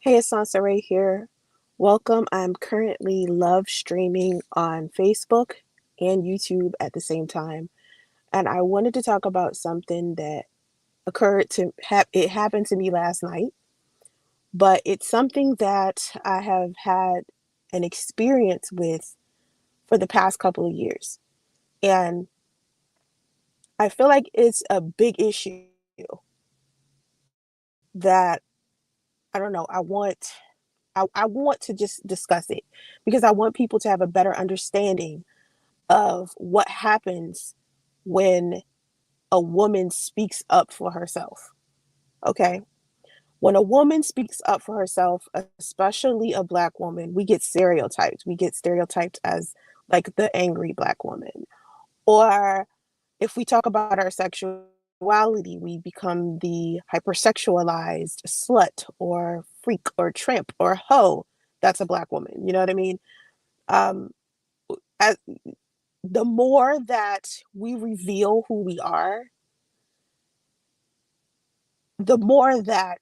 Hey, it's Soncerae here. Welcome. I'm currently live streaming on Facebook and YouTube at the same time. And I wanted to talk about something that it happened to me last night, but it's something that I have had an experience with for the past couple of years. And I feel like it's a big issue that I don't know, I want to just discuss it because I want people to have a better understanding of what happens when a woman speaks up for herself. Okay. When a woman speaks up for herself, especially a black woman, we get stereotyped. We get stereotyped as like the angry black woman. Or if we talk about our sexuality, we become the hypersexualized slut or freak or tramp or hoe. That's a black woman. You know what I mean? Um, as, the more that we reveal who we are, the more that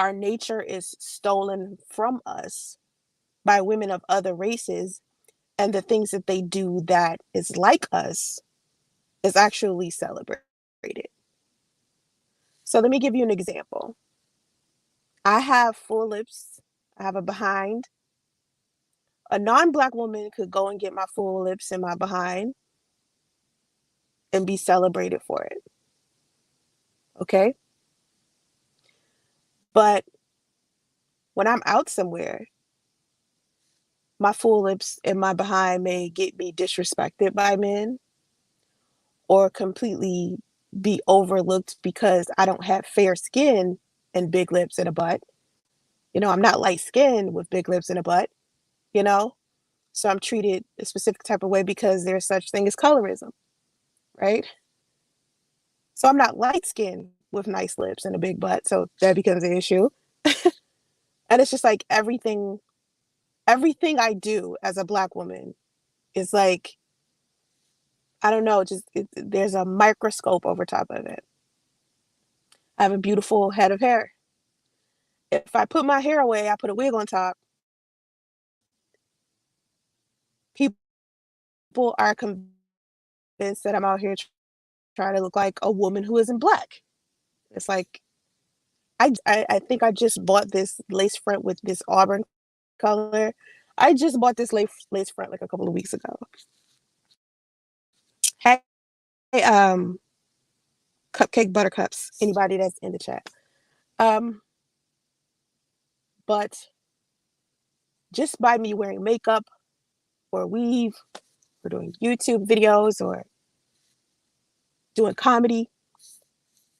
our nature is stolen from us by women of other races, and the things that they do that is like us is actually celebrated. So let me give you an example. I have full lips, I have a behind. A non-black woman could go and get my full lips and my behind and be celebrated for it. Okay? But when I'm out somewhere, my full lips and my behind may get me disrespected by men or completely be overlooked because I don't have fair skin and big lips and a butt. I'm not light skinned with big lips and a butt, you know? So I'm treated a specific type of way because there's such thing as colorism, right? So I'm not light skinned with nice lips and a big butt. So that becomes an issue. And it's just like everything I do as a black woman is like, I don't know, there's a microscope over top of it. I have a beautiful head of hair. If I put my hair away, I put a wig on top, people are convinced that I'm out here trying to look like a woman who isn't black. It's like I think I just bought this lace front with this auburn color. I just bought this lace front like a couple of weeks ago. Hey, cupcake buttercups. Anybody that's in the chat. Um, but just by me wearing makeup or weave or doing YouTube videos or doing comedy,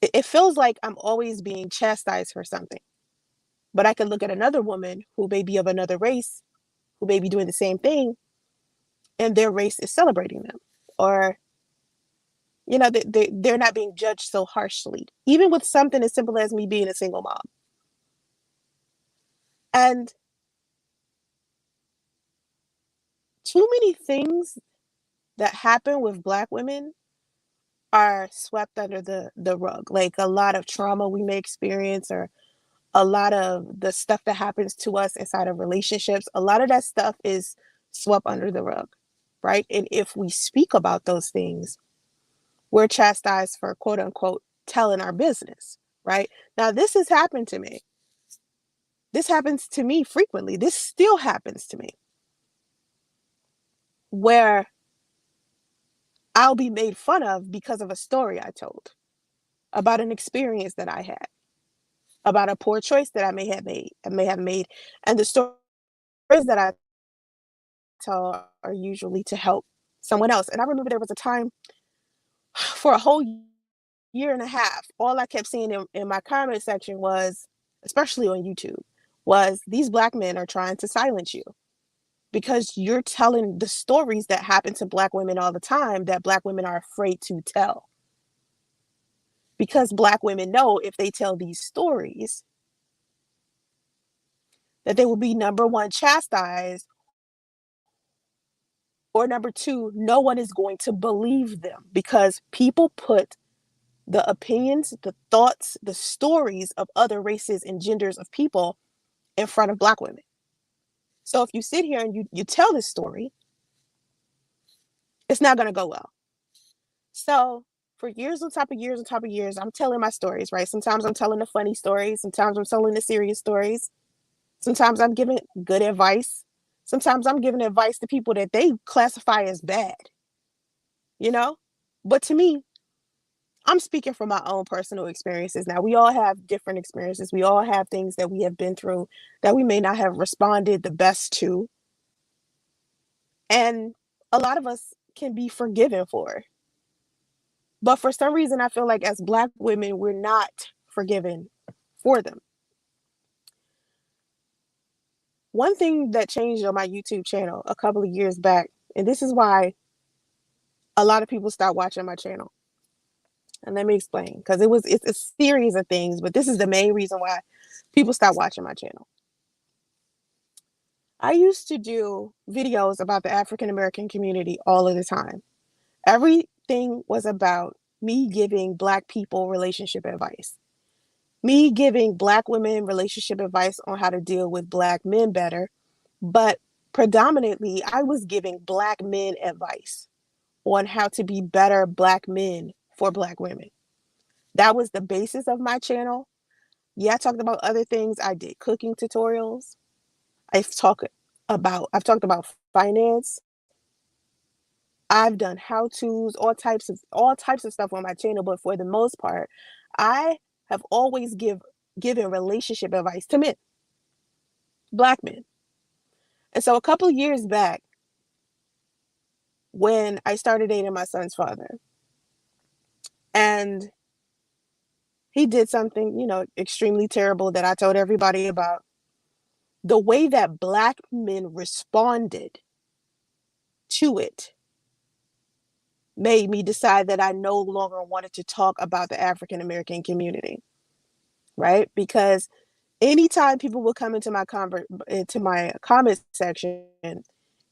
it feels like I'm always being chastised for something. But I could look at another woman who may be of another race, who may be doing the same thing, and their race is celebrating them. Or, they're not being judged so harshly, even with something as simple as me being a single mom. And too many things that happen with Black women are swept under the rug. Like a lot of trauma we may experience, or a lot of the stuff that happens to us inside of relationships, a lot of that stuff is swept under the rug, right? And if we speak about those things, we're chastised for quote unquote telling our business, right? Now, this has happened to me. This happens to me frequently. This still happens to me where I'll be made fun of because of a story I told about an experience that I had, about a poor choice that I may have made. And the stories that I tell are usually to help someone else. And I remember there was a time for a whole year and a half, all I kept seeing in my comment section was, especially on YouTube, was these Black men are trying to silence you because you're telling the stories that happen to Black women all the time that Black women are afraid to tell. Because Black women know if they tell these stories, that they will be number one, chastised, or number two, no one is going to believe them because people put the opinions, the thoughts, the stories of other races and genders of people in front of Black women. So if you sit here and you tell this story, it's not going to go well. So for years on top of years on top of years, I'm telling my stories, right? Sometimes I'm telling the funny stories. Sometimes I'm telling the serious stories. Sometimes I'm giving good advice. Sometimes I'm giving advice to people that they classify as bad, you know? But to me, I'm speaking from my own personal experiences. Now, we all have different experiences. We all have things that we have been through that we may not have responded the best to. And a lot of us can be forgiven for. But for some reason, I feel like as Black women, we're not forgiven for them. One thing that changed on my YouTube channel a couple of years back, and this is why a lot of people stopped watching my channel. And let me explain, because it's a series of things, but this is the main reason why people stopped watching my channel. I used to do videos about the African American community all of the time. Everything was about me giving Black people relationship advice, me giving Black women relationship advice on how to deal with Black men better. But predominantly, I was giving Black men advice on how to be better Black men for Black women. That was the basis of my channel. Yeah, I talked about other things. I did cooking tutorials. I've talked I've talked about finance. I've done how-tos, all types of stuff on my channel, but for the most part, I have always given relationship advice to men, Black men. And so a couple of years back, when I started dating my son's father, and he did something, extremely terrible that I told everybody about. The way that Black men responded to it made me decide that I no longer wanted to talk about the African American community, right? Because anytime people would come into my comment section,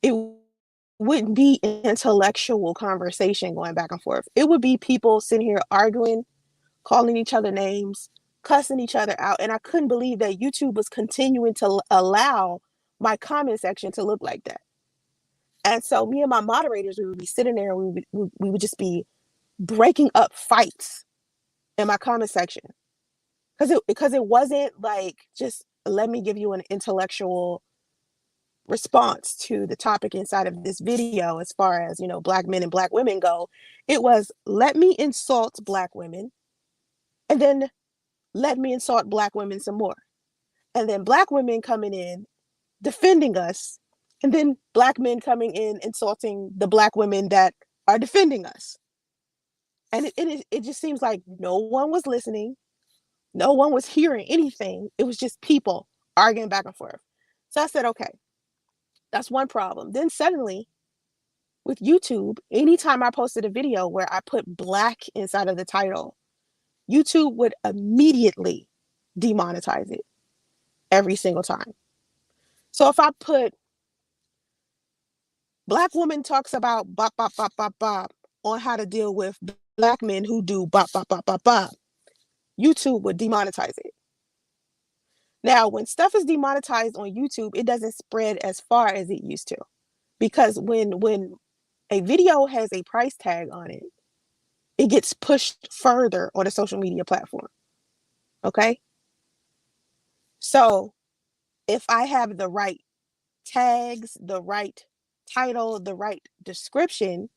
it wouldn't be an intellectual conversation going back and forth. It would be people sitting here arguing, calling each other names, cussing each other out, and I couldn't believe that YouTube was continuing to allow my comment section to look like that. And so me and my moderators, we would be sitting there and we would just be breaking up fights in my comment section because it wasn't like just let me give you an intellectual response to the topic inside of this video as far as Black men and Black women go. It was let me insult Black women, and then let me insult Black women some more, and then Black women coming in defending us, and then Black men coming in insulting the Black women that are defending us. And it just seems like no one was listening. No one was hearing anything. It was just people arguing back and forth. So I said, okay, that's one problem. Then suddenly, with YouTube, anytime I posted a video where I put Black inside of the title, YouTube would immediately demonetize it every single time. So if I put Black woman talks about bop, bop, bop, bop, bop on how to deal with Black men who do bop, bop, bop, bop, bop, YouTube would demonetize it. Now, when stuff is demonetized on YouTube, it doesn't spread as far as it used to. Because when a video has a price tag on it, it gets pushed further on a social media platform. Okay? So if I have the right tags, the right title, the right description,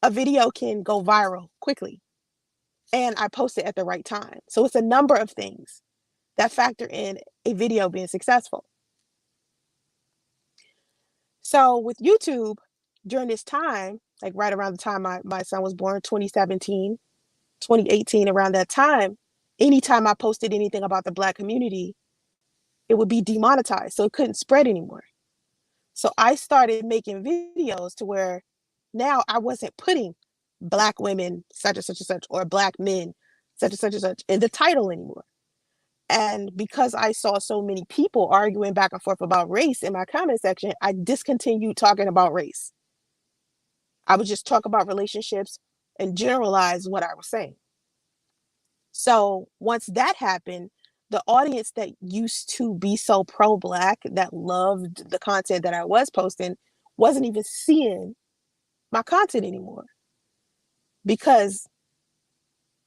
a video can go viral quickly. And I post it at the right time. So it's a number of things that factor in a video being successful. So with YouTube, during this time, like right around the time my son was born, 2017, 2018, around that time, anytime I posted anything about the Black community, it would be demonetized. So it couldn't spread anymore. So I started making videos to where now I wasn't putting Black women, such and such and such, or Black men, such and such and such, in the title anymore. And because I saw so many people arguing back and forth about race in my comment section, I discontinued talking about race. I would just talk about relationships and generalize what I was saying. So once that happened, the audience that used to be so pro-black, that loved the content that I was posting, wasn't even seeing my content anymore, because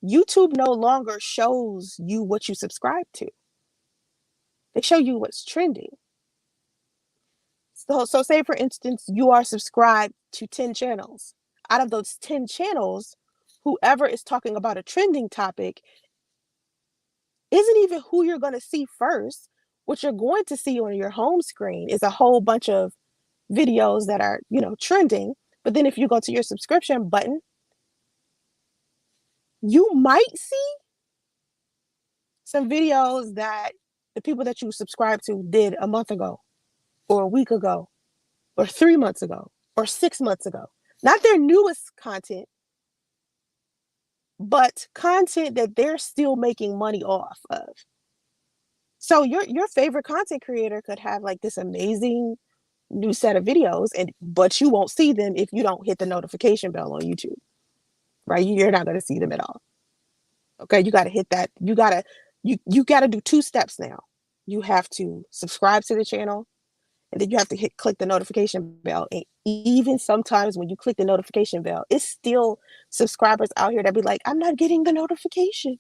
YouTube no longer shows you what you subscribe to. They show you what's trending. So say for instance, you are subscribed to 10 channels. Out of those 10 channels, whoever is talking about a trending topic isn't even who you're going to see first. What you're going to see on your home screen is a whole bunch of videos that are, trending. But then if you go to your subscription button, you might see some videos that the people that you subscribe to did a month ago, or a week ago, or 3 months ago, or 6 months ago. Not their newest content, but content that they're still making money off of. So your favorite content creator could have like this amazing new set of videos, but you won't see them if you don't hit the notification bell on YouTube. Right? You're not going to see them at all. Okay, you got to hit that. You got to do 2 steps now. You have to subscribe to the channel, and then you have to click the notification bell. And even sometimes when you click the notification bell, it's still subscribers out here that be like, I'm not getting the notification.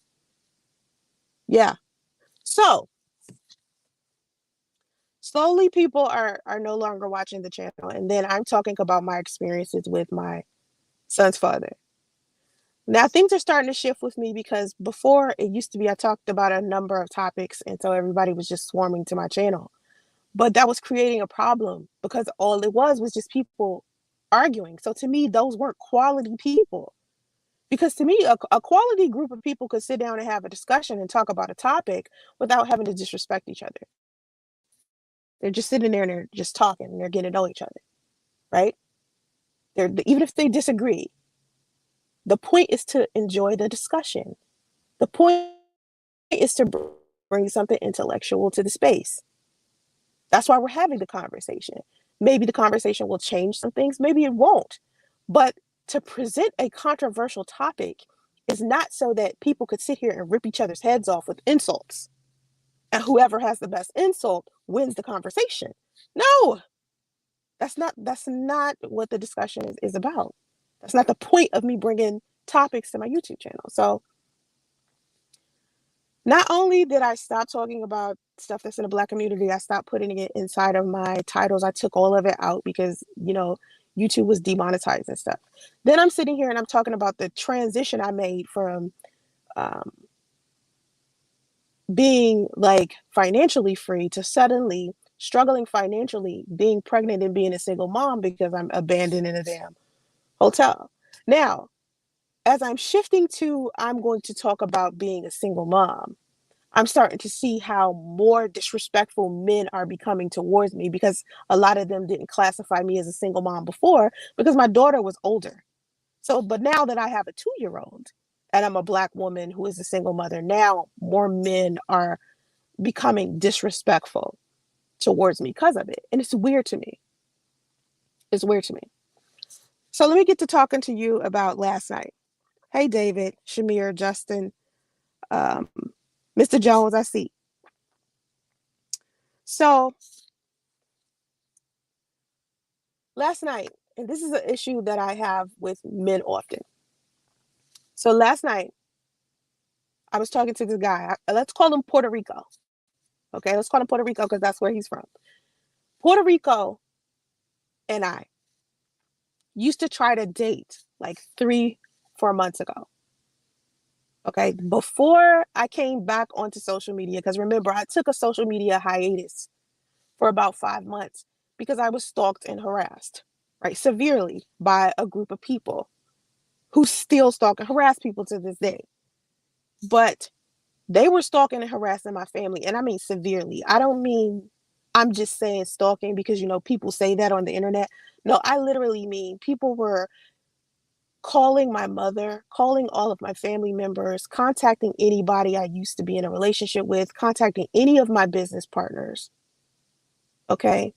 Yeah. So slowly people are no longer watching the channel. And then I'm talking about my experiences with my son's father. Now things are starting to shift with me, because before it used to be I talked about a number of topics, and so everybody was just swarming to my channel. But that was creating a problem, because all it was just people arguing. So to me, those weren't quality people. Because to me, a quality group of people could sit down and have a discussion and talk about a topic without having to disrespect each other. They're just sitting there and they're just talking and they're getting to know each other, right? Even if they disagree, the point is to enjoy the discussion. The point is to bring something intellectual to the space. That's why we're having the conversation. Maybe the conversation will change some things, maybe it won't. But to present a controversial topic is not so that people could sit here and rip each other's heads off with insults, and whoever has the best insult wins the conversation. No, that's not what the discussion is about. That's not the point of me bringing topics to my YouTube channel. So not only did I stop talking about stuff that's in the Black community, I stopped putting it inside of my titles. I took all of it out because, YouTube was demonetizing stuff. Then I'm sitting here and I'm talking about the transition I made from um, being like financially free to suddenly struggling financially, being pregnant and being a single mom because I'm abandoned in a damn hotel. Now, as I'm shifting to, I'm going to talk about being a single mom, I'm starting to see how more disrespectful men are becoming towards me, because a lot of them didn't classify me as a single mom before because my daughter was older. So, but now that I have a 2-year-old and I'm a Black woman who is a single mother, now more men are becoming disrespectful towards me because of it. And it's weird to me. It's weird to me. So let me get to talking to you about last night. Hey, David, Shamir, Justin, um, Mr. Jones, I see. So last night, and this is an issue that I have with men often. So last night, I was talking to this guy. Let's call him Puerto Rico. Okay, let's call him Puerto Rico because that's where he's from. Puerto Rico and I used to try to date like 3-4 months ago. Okay, before I came back onto social media, because remember, I took a social media hiatus for about 5 months because I was stalked and harassed, right, severely by a group of people who still stalk and harass people to this day. But they were stalking and harassing my family, and I mean severely. I don't mean, I'm just saying stalking because, people say that on the internet. No, I literally mean people were calling my mother, calling all of my family members, contacting anybody I used to be in a relationship with, contacting any of my business partners, okay?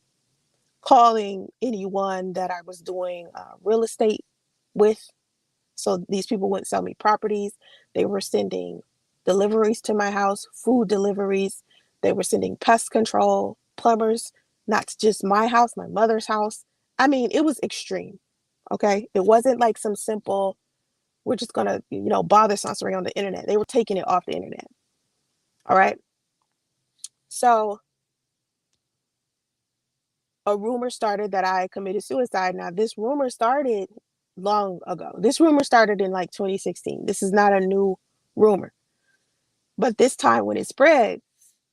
Calling anyone that I was doing real estate with. So these people wouldn't sell me properties. They were sending deliveries to my house, food deliveries. They were sending pest control, plumbers, not to just my house, my mother's house. I mean, it was extreme. Okay. It wasn't like some simple, we're just going to, bother Soncerae on the internet. They were taking it off the internet. All right. So a rumor started that I committed suicide. Now, this rumor started long ago. This rumor started in like 2016. This is not a new rumor. But this time when it spread,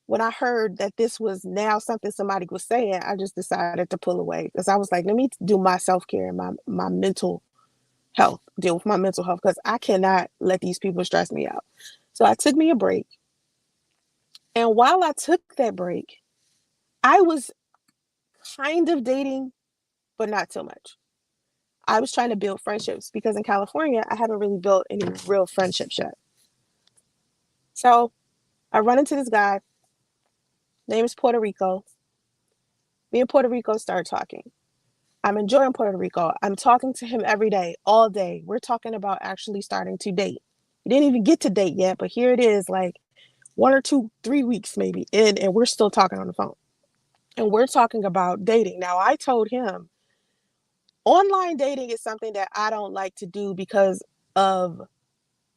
when I heard that this was now something somebody was saying, I just decided to pull away because I was like, let me do my self-care and my mental health, deal with my mental health because I cannot let these people stress me out. So I took me a break. And while I took that break, I was kind of dating, but not so much. I was trying to build friendships because in California, I haven't really built any real friendships yet. So I run into this guy, name is Puerto Rico. Me and Puerto Rico started talking. I'm enjoying Puerto Rico. I'm talking to him every day, all day. We're talking about actually starting to date. We didn't even get to date yet, but here it is, like 1 or 2, 3 weeks maybe in, and we're still talking on the phone. And we're talking about dating. Now, I told him online dating is something that I don't like to do because of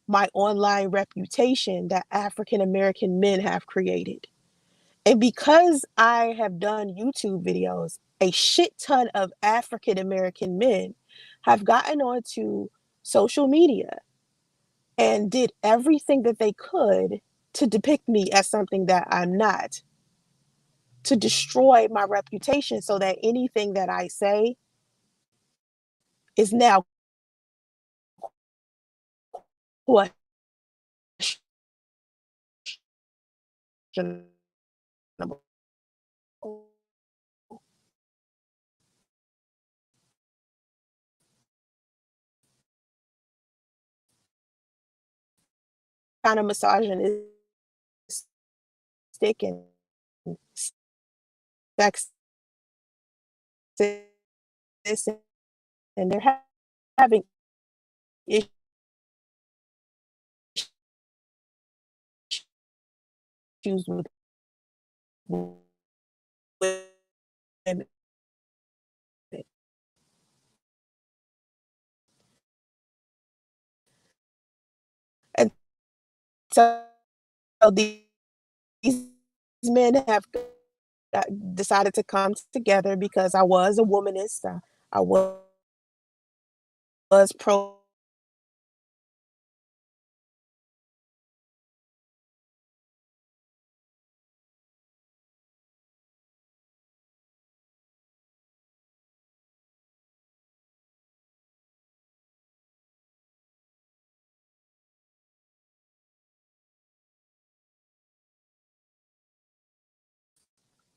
my online reputation that African American men have created. And because I have done YouTube videos, a shit ton of African American men have gotten onto social media and did everything that they could to depict me as something that I'm not, to destroy my reputation so that anything that I say is now questionable. Kind of misogynistic and sexist, and they're having issues with women. And so these men have decided to come together because I was a womanist. I was pro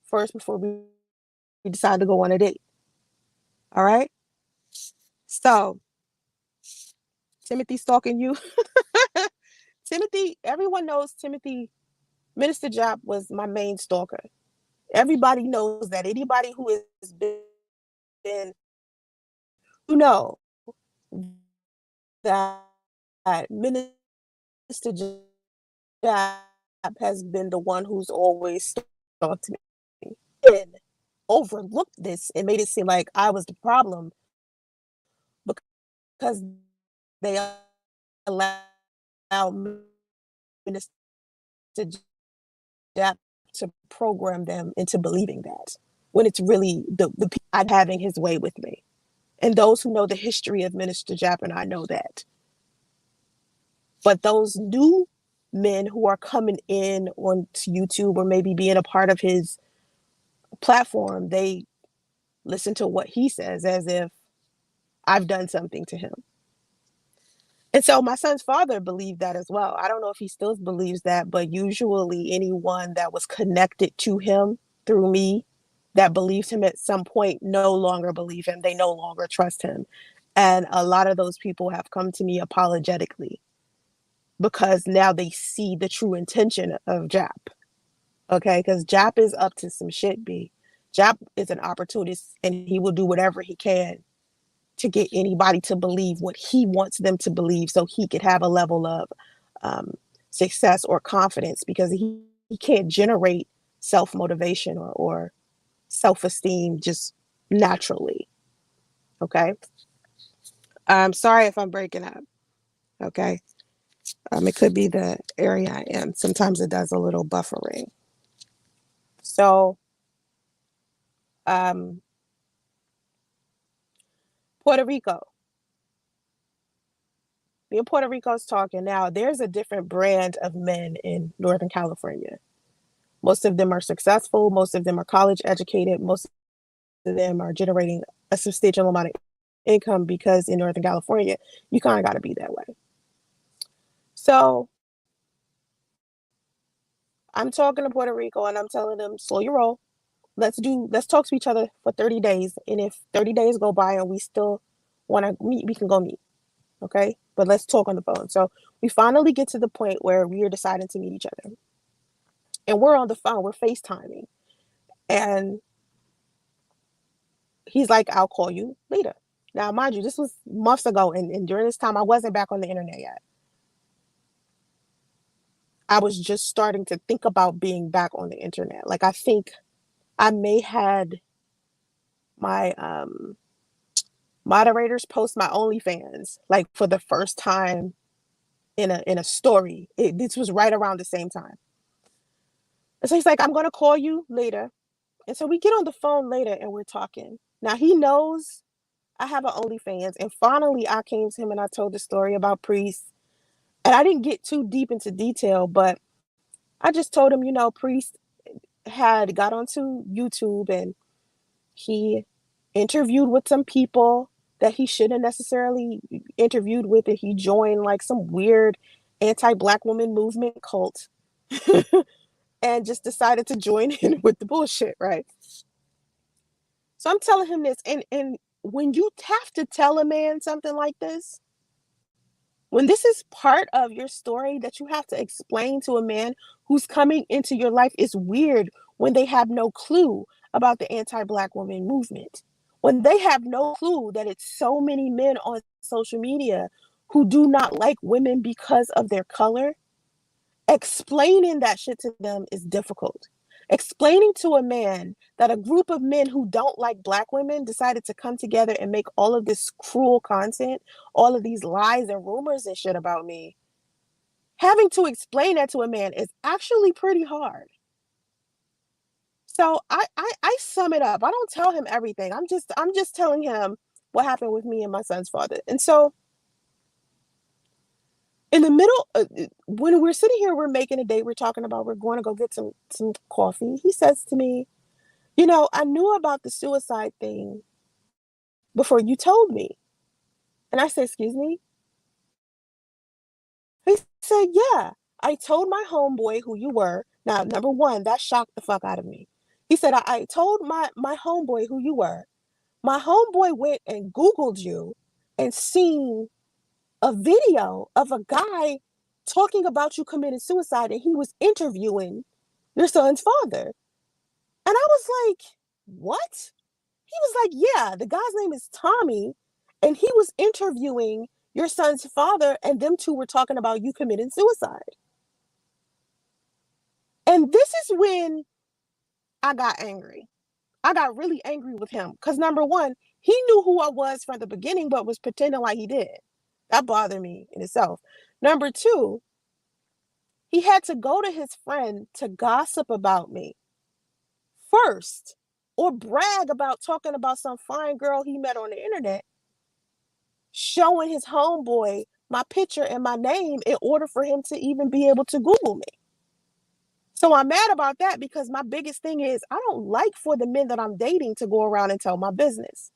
first before we decided to go on a date. All right. So Timothy stalking you. Timothy, everyone knows Timothy. Minister Jap was my main stalker. Everybody knows that. Anybody who has been, you know, that Minister Jap has been the one who's always stalked me. And overlooked this and made it seem like I was the problem because they allowed Minister Jap to program them into believing that when it's really the people having his way with me. And those who know the history of Minister Jap and I know that. But those new men who are coming in on YouTube or maybe being a part of his platform, they listen to what he says as if I've done something to him. And so my son's father believed that as well. I don't know if he still believes that, but usually anyone that was connected to him through me that believes him at some point no longer believe him. They no longer trust him. And a lot of those people have come to me apologetically because now they see the true intention of Jap. Okay, because Jap is up to some shit, B. Jap is an opportunist and he will do whatever he can to get anybody to believe what he wants them to believe so he could have a level of um, success or confidence because he can't generate self motivation or self esteem just naturally. Okay. I'm sorry if I'm breaking up. Okay. It could be the area I am. Sometimes it does a little buffering. So, um, Puerto Rico. Me and Puerto Rico's talking now. There's a different brand of men in Northern California. Most of them are successful. Most of them are college educated. Most of them are generating a substantial amount of income because in Northern California, you kind of got to be that way. So I'm talking to Puerto Rico and I'm telling them, slow your roll. Let's talk to each other for 30 days. And if 30 days go by and we still want to meet, we can go meet. Okay. But let's talk on the phone. So we finally get to the point where we are deciding to meet each other. And we're on the phone, we're FaceTiming. And he's like, I'll call you later. Now, mind you, this was months ago. And during this time, I wasn't back on the internet yet. I was just starting to think about being back on the internet. Like, I think I may had my moderators post my OnlyFans like for the first time in a story. This was right around the same time. And so he's like, I'm gonna call you later. And so we get on the phone later and we're talking. Now he knows I have an OnlyFans. And finally I came to him and I told the story about Priest. And I didn't get too deep into detail, but I just told him, Priest had got onto YouTube and he interviewed with some people that he shouldn't necessarily interviewed with, and he joined like some weird anti-black woman movement cult and just decided to join in with the bullshit, right? So I'm telling him this, and when you have to tell a man something like this, when this is part of your story that you have to explain to a man who's coming into your life, is weird when they have no clue about the anti-black woman movement. When they have no clue that it's so many men on social media who do not like women because of their color, explaining that shit to them is difficult. Explaining to a man that a group of men who don't like black women decided to come together and make all of this cruel content, all of these lies and rumors and shit about me, having to explain that to a man is actually pretty hard. So I sum it up. I don't tell him everything. I'm just telling him what happened with me and my son's father. And so in the middle, when we're sitting here, we're making a date. We're talking about we're going to go get some coffee. He says to me, I knew about the suicide thing before you told me. And I said, excuse me? He said, yeah. I told my homeboy who you were. Now, number one, that shocked the fuck out of me. He said, I told my homeboy who you were. My homeboy went and Googled you and seen a video of a guy talking about you committing suicide, and he was interviewing your son's father. And I was like, what? He was like, yeah, the guy's name is Tommy, and he was interviewing your son's father, and them two were talking about you committing suicide. And this is when I got angry. I got really angry with him because number one, he knew who I was from the beginning, but was pretending like he did. That bothered me in itself. Number two, he had to go to his friend to gossip about me first or brag about talking about some fine girl he met on the internet, showing his homeboy my picture and my name in order for him to even be able to Google me. So I'm mad about that because my biggest thing is I don't like for the men that I'm dating to go around and tell my business.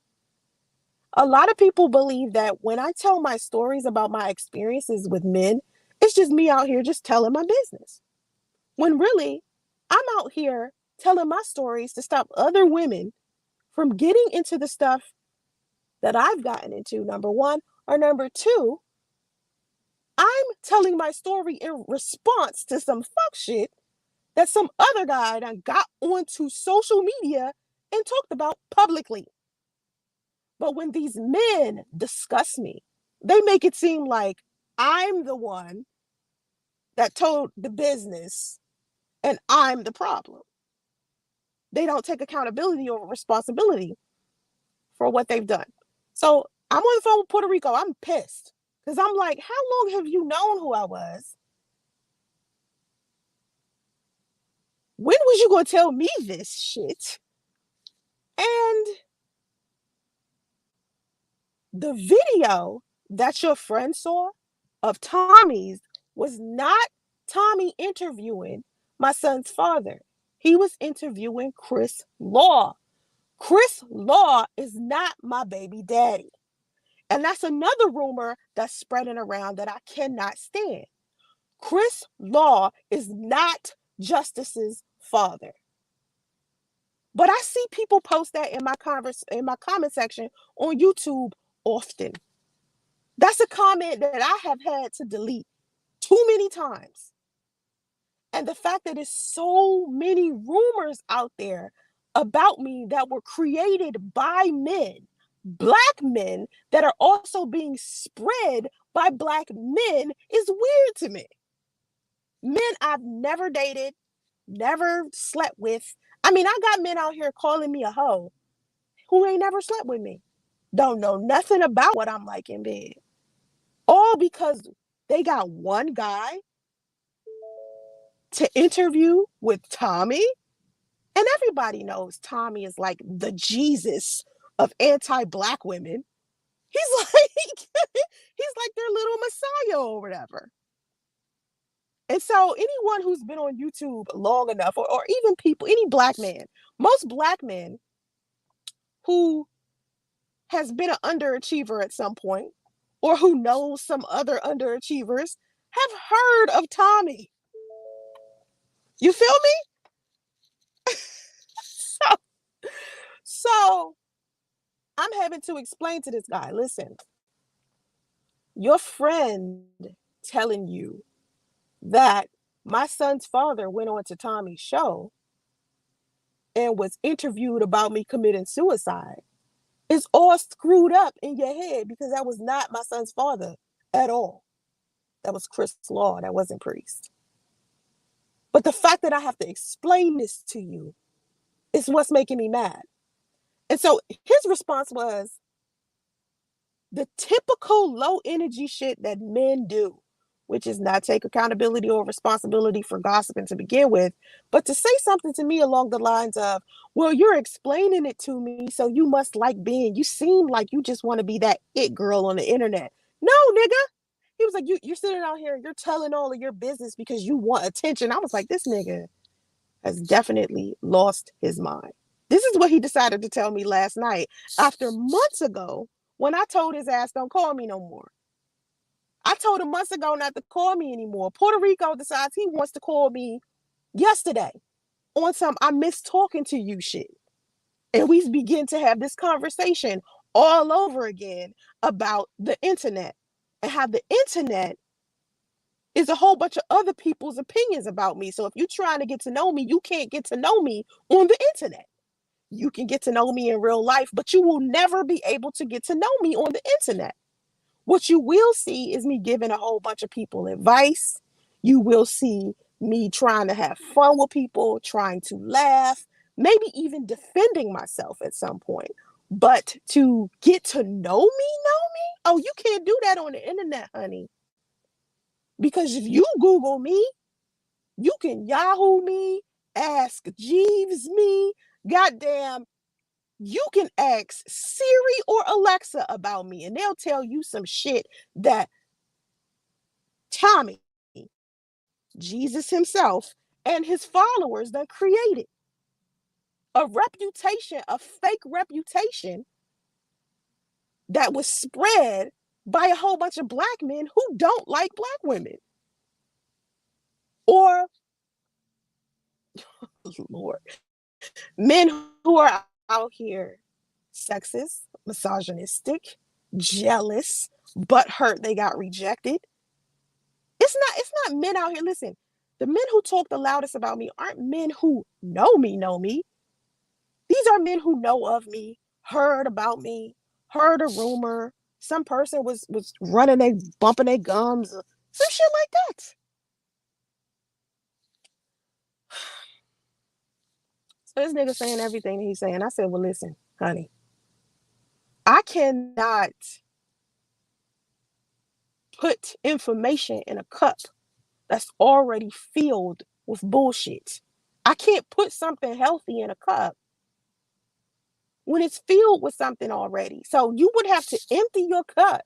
A lot of people believe that when I tell my stories about my experiences with men, it's just me out here just telling my business. When really, I'm out here telling my stories to stop other women from getting into the stuff that I've gotten into, number one. Or number two, I'm telling my story in response to some fuck shit that some other guy done got onto social media and talked about publicly. But when these men discuss me, they make it seem like I'm the one that told the business, and I'm the problem. They don't take accountability or responsibility for what they've done. So I'm on the phone with Puerto Rico. I'm pissed because I'm like, how long have you known who I was? When was you going to tell me this shit? And the video that your friend saw of Tommy's was not Tommy interviewing my son's father. He was interviewing Chris Law. Chris Law is not my baby daddy. And that's another rumor that's spreading around that I cannot stand. Chris Law is not Justice's father. But I see people post that in my comment section on YouTube often. That's a comment that I have had to delete too many times. And the fact that there's so many rumors out there about me that were created by men, black men, that are also being spread by black men is weird to me. Men I've never dated, never slept with. I mean, I got men out here calling me a hoe who ain't never slept with me. Don't know nothing about what I'm like in bed. All because they got one guy to interview with Tommy. And everybody knows Tommy is like the Jesus of anti-black women. He's like, he's like their little messiah or whatever. And so anyone who's been on YouTube long enough, or even people, any black man, most black men who has been an underachiever at some point, or who knows some other underachievers, have heard of Tommy. You feel me? so, so I'm having to explain to this guy, listen, your friend telling you that my son's father went on to Tommy's show and was interviewed about me committing suicide is all screwed up in your head, because that was not my son's father at all. That was Chris Law. That wasn't Priest. But the fact that I have to explain this to you is what's making me mad. And so his response was the typical low energy shit that men do, which is not take accountability or responsibility for gossiping to begin with, but to say something to me along the lines of, well, you're explaining it to me, so you must like being, you seem like you just want to be that it girl on the internet. No, nigga. He was like, you're sitting out here, you're telling all of your business because you want attention. I was like, this nigga has definitely lost his mind. This is what he decided to tell me last night after months ago when I told his ass, don't call me no more. I told him months ago not to call me anymore. Puerto Rico decides he wants to call me yesterday on some I miss talking to you shit. And we begin to have this conversation all over again about the internet and how the internet is a whole bunch of other people's opinions about me. So if you're trying to get to know me, you can't get to know me on the internet. You can get to know me in real life, but you will never be able to get to know me on the internet. What you will see is me giving a whole bunch of people advice. You will see me trying to have fun with people, trying to laugh, maybe even defending myself at some point. But to get to know me, oh, you can't do that on the internet, honey. Because if you Google me, you can Yahoo me, ask Jeeves me, goddamn, you can ask Siri or Alexa about me, and they'll tell you some shit that Tommy, Jesus himself, and his followers that created. A reputation, a fake reputation that was spread by a whole bunch of black men who don't like black women. Or, Lord, men who are out here sexist, misogynistic, jealous, butthurt they got rejected. It's not men out here. Listen, the men who talk the loudest about me aren't men who know me. These are men who know of me, heard about me, heard a rumor. Some person was running bumping their gums, some shit like that. So this nigga saying everything he's saying. I said, well, listen, honey, I cannot put information in a cup that's already filled with bullshit. I can't put something healthy in a cup when it's filled with something already. So you would have to empty your cup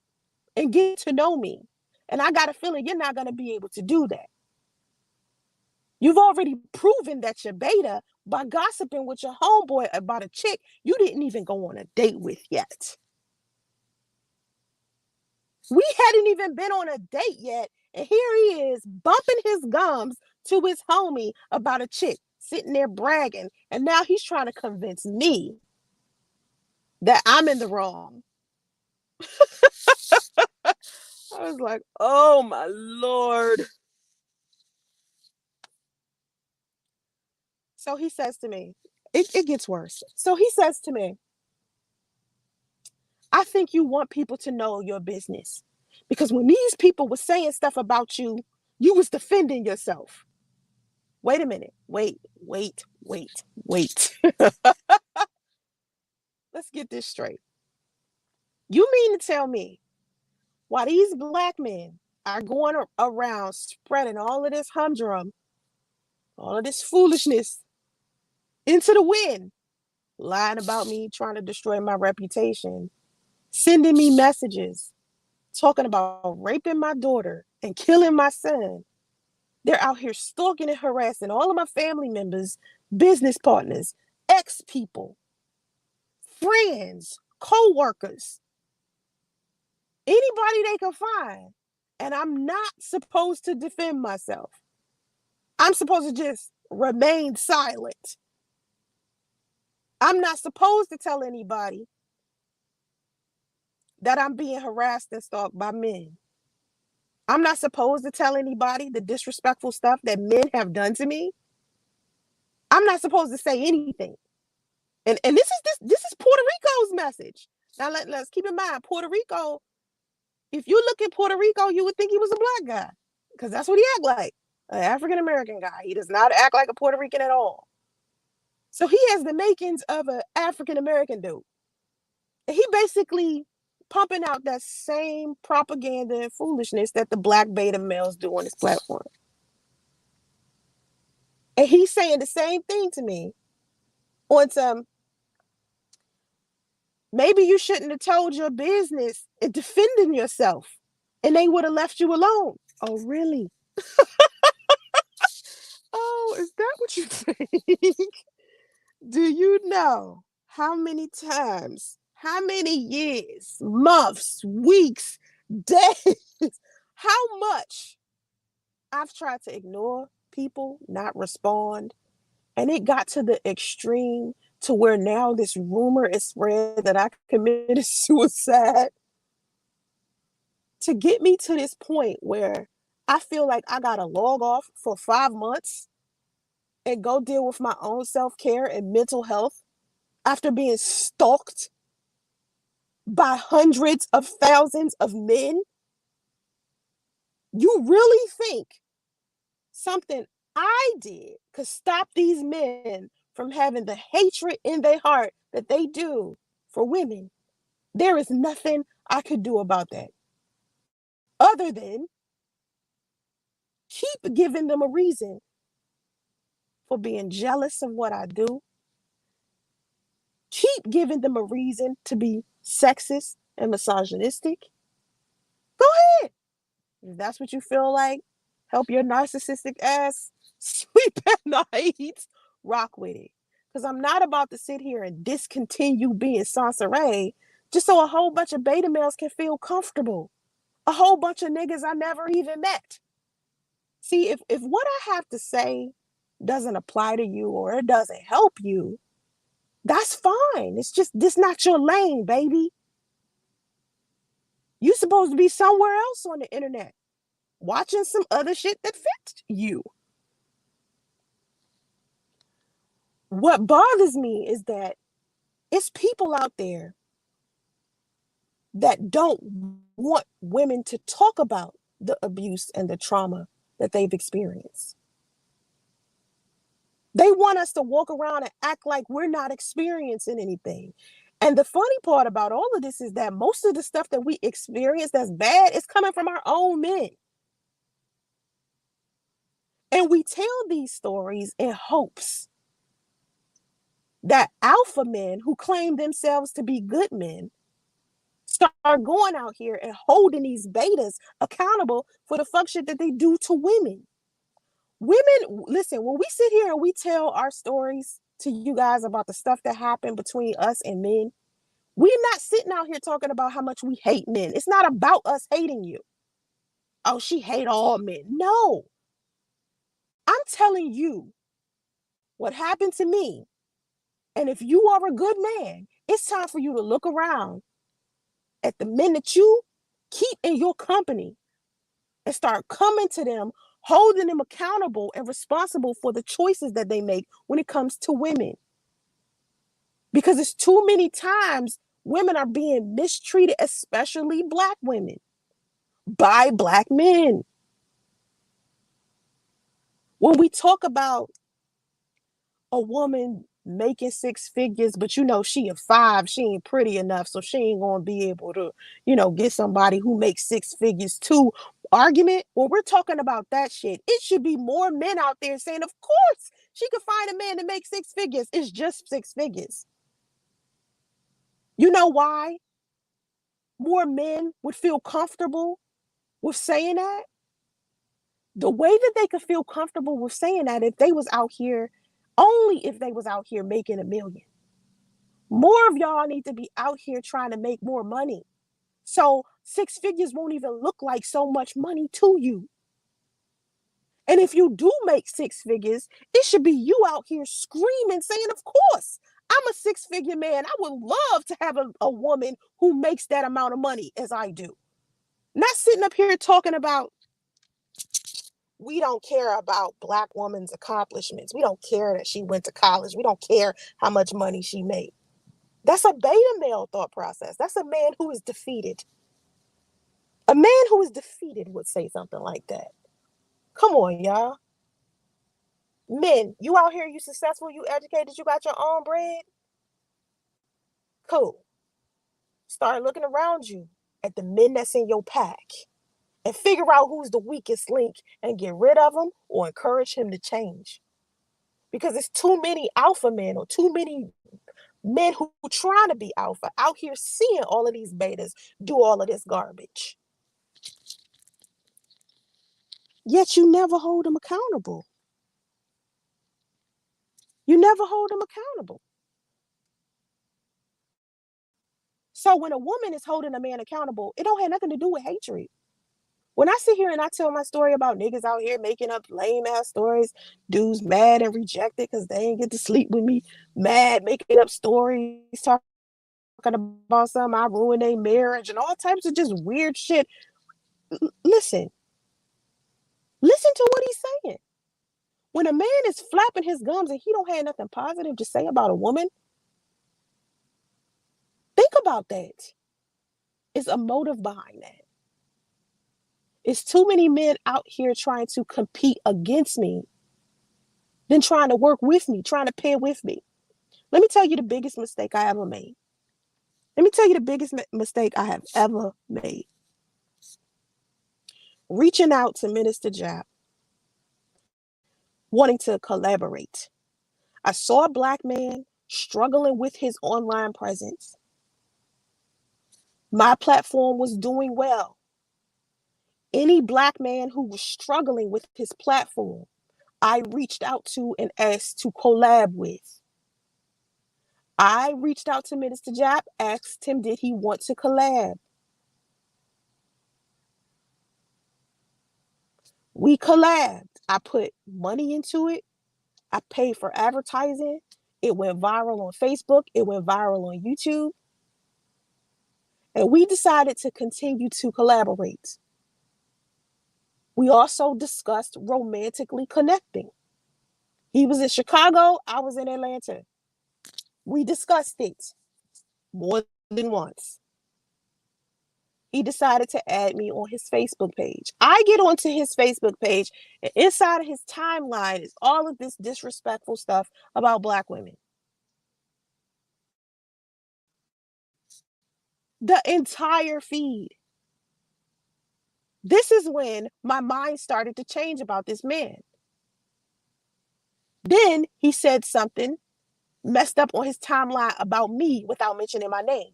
and get to know me. And I got a feeling you're not going to be able to do that. You've already proven that you're beta by gossiping with your homeboy about a chick you didn't even go on a date with yet. We hadn't even been on a date yet. And here he is bumping his gums to his homie about a chick, sitting there bragging. And now he's trying to convince me that I'm in the wrong. I was like, oh my Lord. So he says to me, it gets worse. So he says to me, I think you want people to know your business. Because when these people were saying stuff about you, you was defending yourself. Wait a minute. Wait. Let's get this straight. You mean to tell me why these black men are going around spreading all of this humdrum, all of this foolishness into the wind, lying about me, trying to destroy my reputation, sending me messages, talking about raping my daughter and killing my son. They're out here stalking and harassing all of my family members, business partners, ex people, friends, co workers, anybody they can find. And I'm not supposed to defend myself. I'm supposed to just remain silent. I'm not supposed to tell anybody that I'm being harassed and stalked by men. I'm not supposed to tell anybody the disrespectful stuff that men have done to me. I'm not supposed to say anything. And this is Puerto Rico's message. Now let's keep in mind, Puerto Rico, if you look at Puerto Rico, you would think he was a black guy. Because that's what he act like. An African American guy. He does not act like a Puerto Rican at all. So he has the makings of an African American dude. And he basically pumping out that same propaganda and foolishness that the black beta males do on his platform. And he's saying the same thing to me on some, maybe you shouldn't have told your business and defending yourself and they would have left you alone. Oh, really? Oh, is that what you think? Do you know how many times, how many years, months, weeks, days, how much I've tried to ignore people, not respond? And it got to the extreme to where now this rumor is spread that I committed suicide to get me to this point where I feel like I got to log off for 5 months and go deal with my own self-care and mental health after being stalked by hundreds of thousands of men. You really think something I did could stop these men from having the hatred in their heart that they do for women? There is nothing I could do about that other than keep giving them a reason for being jealous of what I do, keep giving them a reason to be sexist and misogynistic. Go ahead. If that's what you feel like, help your narcissistic ass sleep at night, rock with it. Because I'm not about to sit here and discontinue being Soncerae just so a whole bunch of beta males can feel comfortable. A whole bunch of niggas I never even met. See, if what I have to say doesn't apply to you or it doesn't help you, that's fine. It's just this not your lane, baby. You supposed to be somewhere else on the internet, watching some other shit that fits you. What bothers me is that it's people out there that don't want women to talk about the abuse and the trauma that they've experienced. They want us to walk around and act like we're not experiencing anything. And the funny part about all of this is that most of the stuff that we experience that's bad is coming from our own men. And we tell these stories in hopes that alpha men who claim themselves to be good men start going out here and holding these betas accountable for the fuck shit that they do to women. Women, listen, when we sit here and we tell our stories to you guys about the stuff that happened between us and men, we're not sitting out here talking about how much we hate men. It's not about us hating you. Oh, she hate all men. No, I'm telling you what happened to me. And if you are a good man, it's time for you to look around at the men that you keep in your company and start coming to them, holding them accountable and responsible for the choices that they make when it comes to women. Because it's too many times women are being mistreated, especially Black women, by Black men. When we talk about a woman making six figures, but you know, she a five, she ain't pretty enough, so she ain't gonna be able to, get somebody who makes six figures too. Argument, when we're talking about that shit, it should be more men out there saying, of course, she could find a man to make six figures. It's just six figures. You know why more men would feel comfortable with saying that? The way that they could feel comfortable with saying that if they was out here, only if they was out here making a million. More of y'all need to be out here trying to make more money. So six figures won't even look like so much money to you. And if you do make six figures, it should be you out here screaming, saying, of course, I'm a six-figure man. I would love to have a woman who makes that amount of money as I do. Not sitting up here talking about, we don't care about Black woman's accomplishments. We don't care that she went to college. We don't care how much money she made. That's a beta male thought process. That's a man who is defeated. A man who is defeated would say something like that. Come on, y'all. Men, you out here, you successful, you educated, you got your own bread. Cool. Start looking around you at the men that's in your pack and figure out who's the weakest link and get rid of him or encourage him to change. Because it's too many alpha men or too many men who trying to be alpha out here seeing all of these betas do all of this garbage. Yet you never hold them accountable. You never hold them accountable. So when a woman is holding a man accountable, it don't have nothing to do with hatred. When I sit here and I tell my story about niggas out here making up lame ass stories, dudes mad and rejected because they ain't get to sleep with me, mad, making up stories, talking about something I ruined their marriage and all types of just weird shit. Listen, listen to what he's saying. When a man is flapping his gums and he don't have nothing positive to say about a woman, think about that. It's a motive behind that. It's too many men out here trying to compete against me than trying to work with me, trying to pair with me. Let me tell you the biggest mistake I ever made. Let me tell you the biggest mistake I have ever made. Reaching out to Minister Jap, wanting to collaborate. I saw a Black man struggling with his online presence. My platform was doing well. Any Black man who was struggling with his platform, I reached out to and asked to collab with. I reached out to Minister Jap, asked him, did he want to collab? We collabed. I put money into it. I paid for advertising. It went viral on Facebook. It went viral on YouTube. And we decided to continue to collaborate. We also discussed romantically connecting. He was in Chicago. I was in Atlanta. We discussed it more than once. He decided to add me on his Facebook page. I get onto his Facebook page, and inside of his timeline is all of this disrespectful stuff about Black women. The entire feed. This is when my mind started to change about this man. Then he said something messed up on his timeline about me without mentioning my name.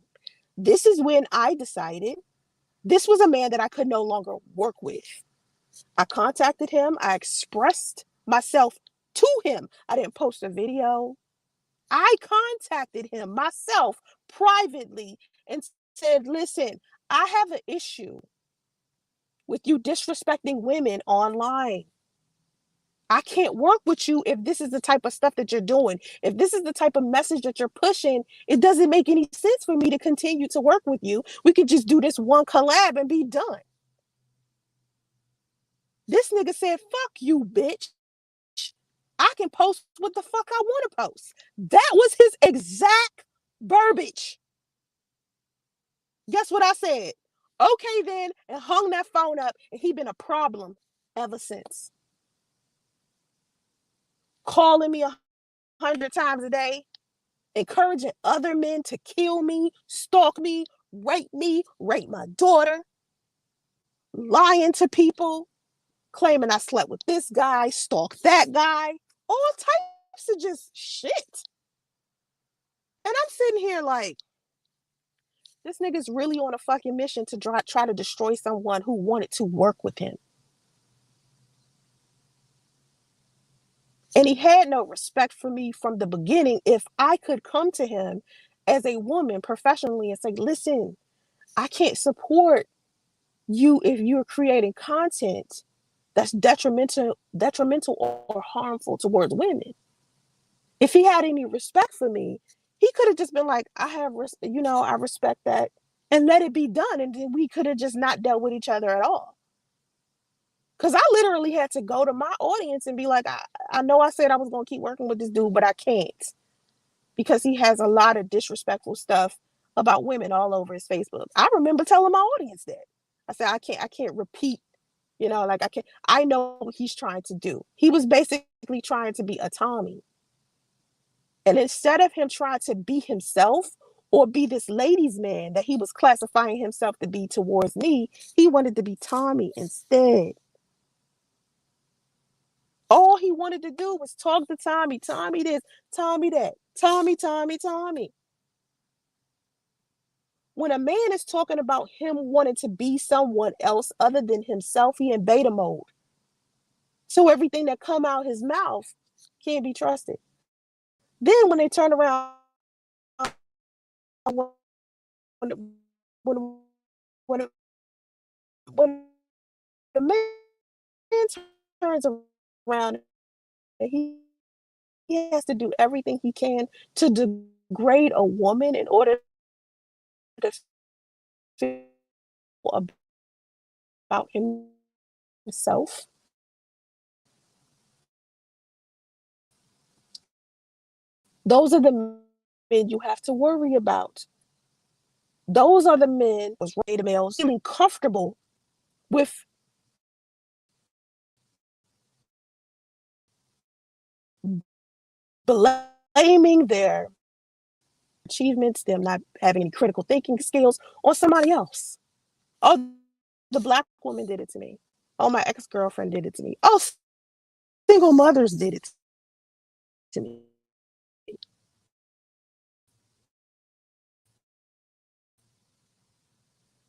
This is when I decided this was a man that I could no longer work with. I contacted him. I expressed myself to him. I didn't post a video. I contacted him myself privately and said, listen, I have an issue with you disrespecting women online. I can't work with you if this is the type of stuff that you're doing. If this is the type of message that you're pushing, it doesn't make any sense for me to continue to work with you. We could just do this one collab and be done. This nigga said, fuck you, bitch. I can post what the fuck I want to post. That was his exact verbiage. Guess what I said? Okay, then, and hung that phone up, and he been a problem ever since. Calling me 100 times a day, encouraging other men to kill me, stalk me, rape my daughter, lying to people, claiming I slept with this guy, stalked that guy, all types of just shit. And I'm sitting here like, this nigga's really on a fucking mission to try to destroy someone who wanted to work with him. And he had no respect for me from the beginning. If I could come to him as a woman professionally and say, listen, I can't support you if you're creating content that's detrimental or harmful towards women. If he had any respect for me, he could have just been like, I respect that, and let it be done. And then we could have just not dealt with each other at all. Because I literally had to go to my audience and be like, I know I said I was going to keep working with this dude, but I can't. Because he has a lot of disrespectful stuff about women all over his Facebook. I remember telling my audience that. I said, I can't repeat, like I know what he's trying to do. He was basically trying to be a Tommy. And instead of him trying to be himself or be this ladies' man that he was classifying himself to be towards me, he wanted to be Tommy instead. All he wanted to do was talk to Tommy. Tommy this, Tommy that, Tommy. When a man is talking about him wanting to be someone else other than himself, he in beta mode. So everything that come out his mouth can't be trusted. Then when they turn around, when when when, when the man turns around, he has to do everything he can to degrade a woman in order to feel about himself. Those are the men you have to worry about. Those are the men was beta males feeling comfortable with blaming their achievements, them not having any critical thinking skills on somebody else. Oh, the Black woman did it to me. Oh, my ex-girlfriend did it to me. Oh, single mothers did it to me.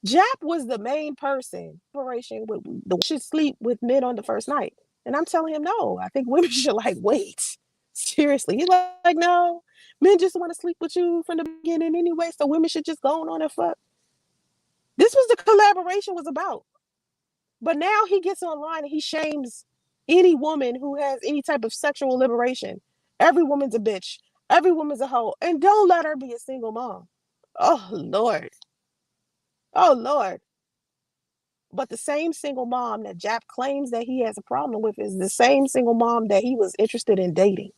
Jap was the main person. Operation with the should sleep with men on the first night. And I'm telling him, no, I think women should like wait. Seriously. He's like, no, men just want to sleep with you from the beginning anyway. So women should just go on and fuck. This was the collaboration was about. But now he gets online and he shames any woman who has any type of sexual liberation. Every woman's a bitch. Every woman's a hoe. And don't let her be a single mom. Oh, Lord. Oh, Lord. But the same single mom that Jap claims that he has a problem with is the same single mom that he was interested in dating.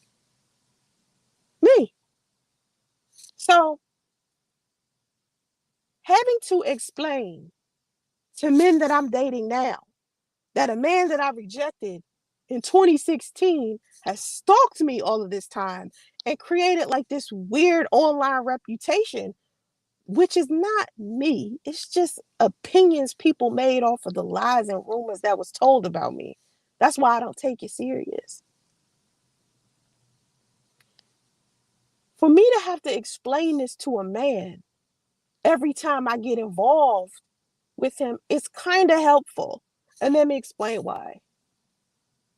Me. So having to explain to men that I'm dating now, that a man that I rejected in 2016 has stalked me all of this time and created like this weird online reputation, which is not me. It's just opinions people made off of the lies and rumors that was told about me. That's why I don't take it serious. For me to have to explain this to a man every time I get involved with him, it's kind of helpful. And let me explain why.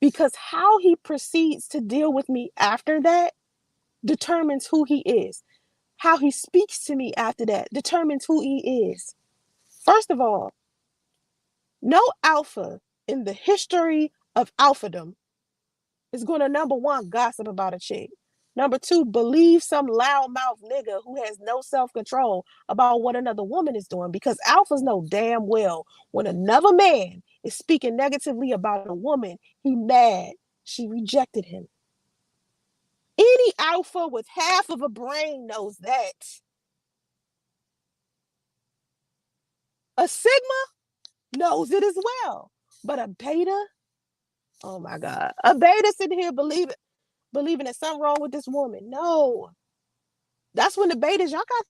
Because how he proceeds to deal with me after that determines who he is. How he speaks to me after that determines who he is. First of all, no alpha in the history of alphadom is going to, number one, gossip about a chick. Number two, believe some loudmouth nigga who has no self-control about what another woman is doing, because alphas know damn well when another man is speaking negatively about a woman, he mad. She rejected him. Any alpha with half of a brain knows that. A sigma knows it as well. But a beta, oh my God. A beta sitting here believing that something wrong with this woman. No. That's when the betas, y'all got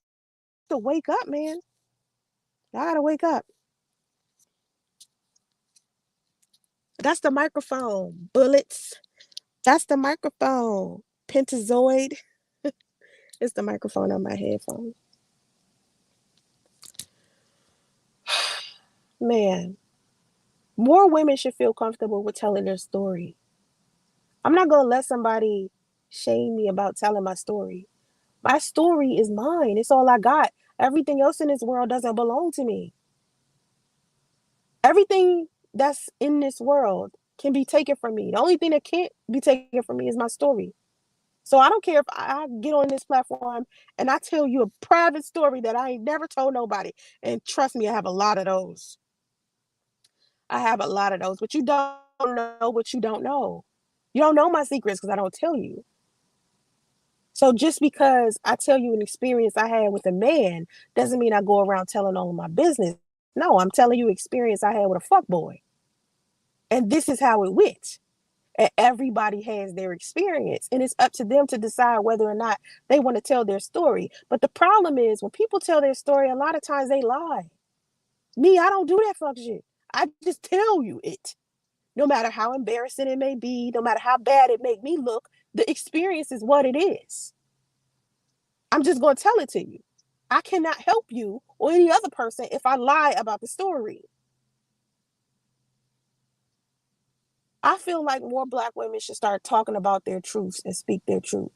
to wake up, man. Y'all gotta wake up. That's the microphone. Bullets. That's the microphone. Pentazoid. It's the microphone on my headphone. Man, more women should feel comfortable with telling their story. I'm not gonna let somebody shame me about telling my story. My story is mine. It's all I got. Everything else in this world doesn't belong to me. Everything that's in this world can be taken from me. The only thing that can't be taken from me is my story. So I don't care if I get on this platform and I tell you a private story that I ain't never told nobody. And trust me, I have a lot of those. I have a lot of those, but you don't know what you don't know. You don't know my secrets because I don't tell you. So just because I tell you an experience I had with a man doesn't mean I go around telling all of my business. No, I'm telling you experience I had with a fuck boy. And this is how it went. And everybody has their experience. And it's up to them to decide whether or not they want to tell their story. But the problem is when people tell their story, a lot of times they lie. Me, I don't do that fuck shit. I just tell you it. No matter how embarrassing it may be, no matter how bad it make me look, the experience is what it is. I'm just going to tell it to you. I cannot help you or any other person if I lie about the story. I feel like more Black women should start talking about their truths and speak their truth.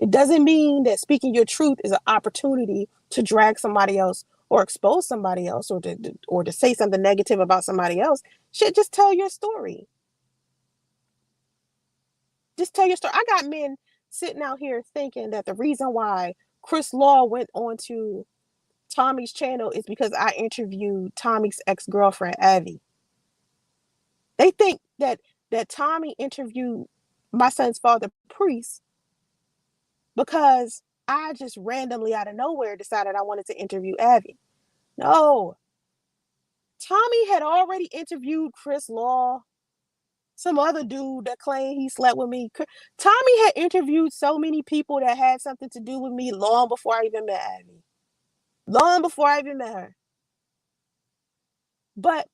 It doesn't mean that speaking your truth is an opportunity to drag somebody else or expose somebody else or to say something negative about somebody else. Shit, just tell your story. Just tell your story. I got men sitting out here thinking that the reason why Chris Law went on to Tommy's channel is because I interviewed Tommy's ex-girlfriend, Abby. They think that Tommy interviewed my son's father, Priest, because I just randomly out of nowhere decided I wanted to interview Abby. No. Tommy had already interviewed Chris Law, some other dude that claimed he slept with me. Tommy had interviewed so many people that had something to do with me long before I even met Abby. Long before I even met her. But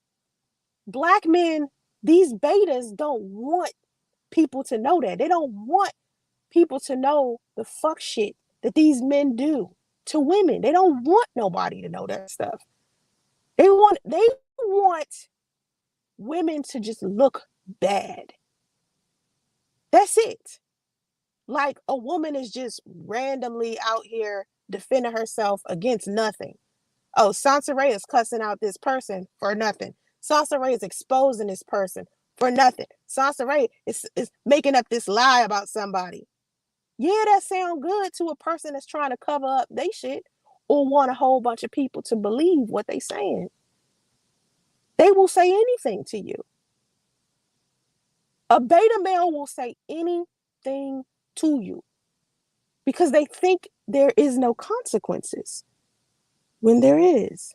Black men, these betas don't want people to know that. They don't want people to know the fuck shit that these men do to women. They don't want nobody to know that stuff. They want women to just look bad. That's it. Like a woman is just randomly out here defending herself against nothing. Oh, Soncerae is cussing out this person for nothing. Soncerae is exposing this person for nothing. Soncerae is making up this lie about somebody. Yeah, that sound good to a person that's trying to cover up they shit or want a whole bunch of people to believe what they saying. They will say anything to you. A beta male will say anything to you because they think there is no consequences when there is.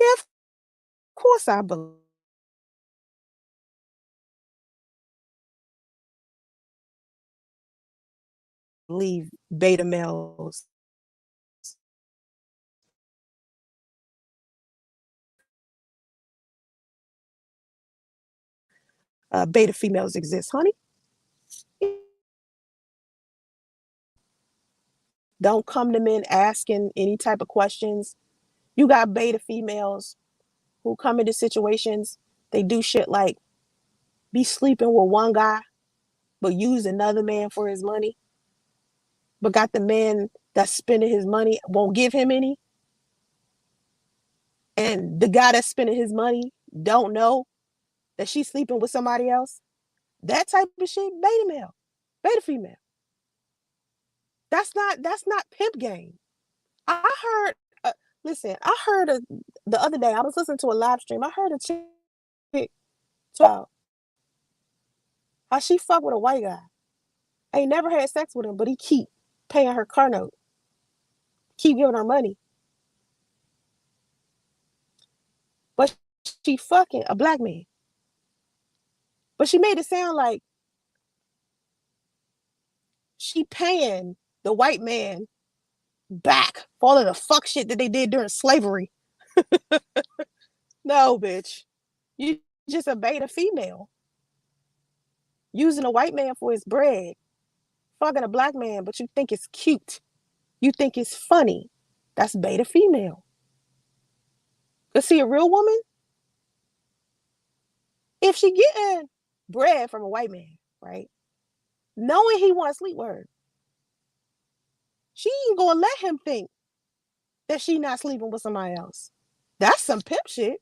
Yeah, of course I believe beta males, beta females exist, honey. Don't come to men asking any type of questions. You got beta females who come into situations, they do shit like be sleeping with one guy, but use another man for his money, but got the man that's spending his money won't give him any. And the guy that's spending his money don't know that she's sleeping with somebody else. That type of shit, beta male, beta female. That's not pimp game. I heard. Listen, I heard the other day. I was listening to a live stream. I heard a chick talk how she fucked with a white guy. Ain't never had sex with him, but he keep paying her car note, keep giving her money. But she fucking a black man. But she made it sound like she paying the white man back for all of the fuck shit that they did during slavery. No, bitch. You just a beta female using a white man for his bread, fucking a black man, but you think it's cute. You think it's funny. That's beta female. Cause see, a real woman, if she getting bread from a white man, right? Knowing he want to sleep with her, she ain't gonna let him think that she not sleeping with somebody else. That's some pimp shit.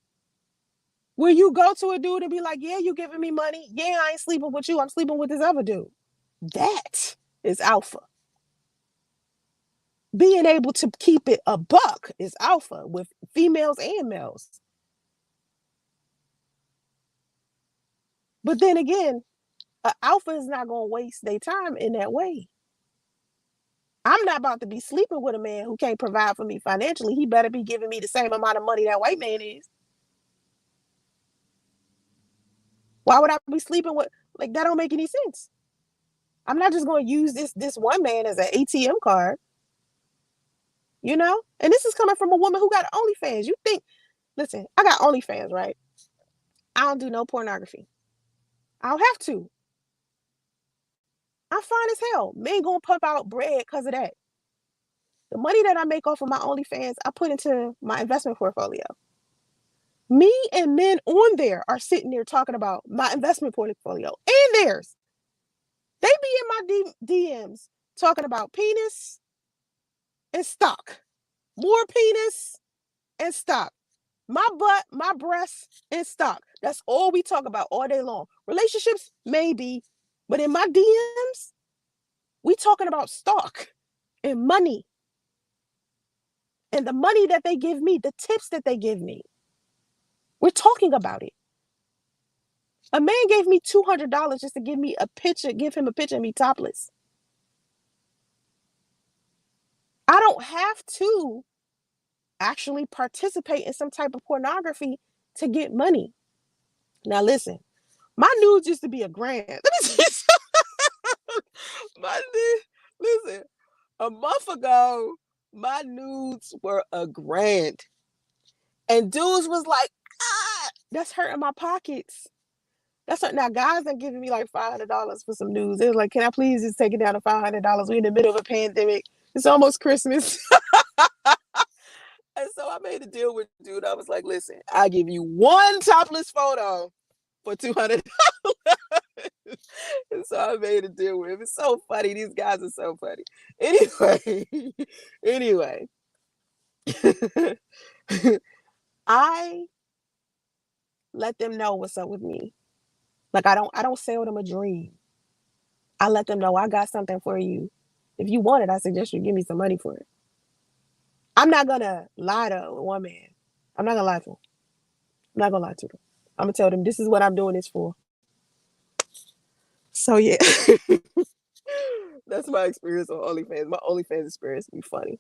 Where you go to a dude and be like, yeah, you giving me money. Yeah, I ain't sleeping with you. I'm sleeping with this other dude. That is alpha. Being able to keep it a buck is alpha with females and males. But then again, alpha is not going to waste their time in that way. I'm not about to be sleeping with a man who can't provide for me financially. He better be giving me the same amount of money that white man is. Why would I be sleeping with, like, that don't make any sense. I'm not just going to use this one man as an ATM card, you know? And this is coming from a woman who got OnlyFans. You think, listen, I got OnlyFans, right? I don't do no pornography. I don't have to. I'm fine as hell. Men gonna pump out bread because of that. The money that I make off of my OnlyFans, I put into my investment portfolio. Me and men on there are sitting there talking about my investment portfolio and theirs. They be in my DMs talking about penis and stock, more penis and stock, my butt, my breasts and stock. That's all we talk about all day long. Relationships, maybe, but in my DMs, we talking about stock and money and the money that they give me, the tips that they give me. We're talking about it. A man gave me $200 just to give me a picture, give him a picture of me topless. I don't have to actually participate in some type of pornography to get money. Now listen, my nudes used to be a grand. Let me see. My listen, a month ago, my nudes were a grand. And dudes was like, ah, that's hurting my pockets. That's what now guys are giving me like $500 for some news. They're like, can I please just take it down to $500? We're in the middle of a pandemic. It's almost Christmas. And so I made a deal with dude. I was like, listen, I'll give you one topless photo for $200. And so I made a deal with him. It's so funny. These guys are so funny. Anyway, anyway. I let them know what's up with me. Like I don't sell them a dream. I let them know I got something for you. If you want it, I suggest you give me some money for it. I'm not gonna lie to one man. I'm not gonna lie to him. I'm not gonna lie to them. I'm gonna tell them this is what I'm doing this for. So yeah, that's my experience on OnlyFans. My OnlyFans experience be funny.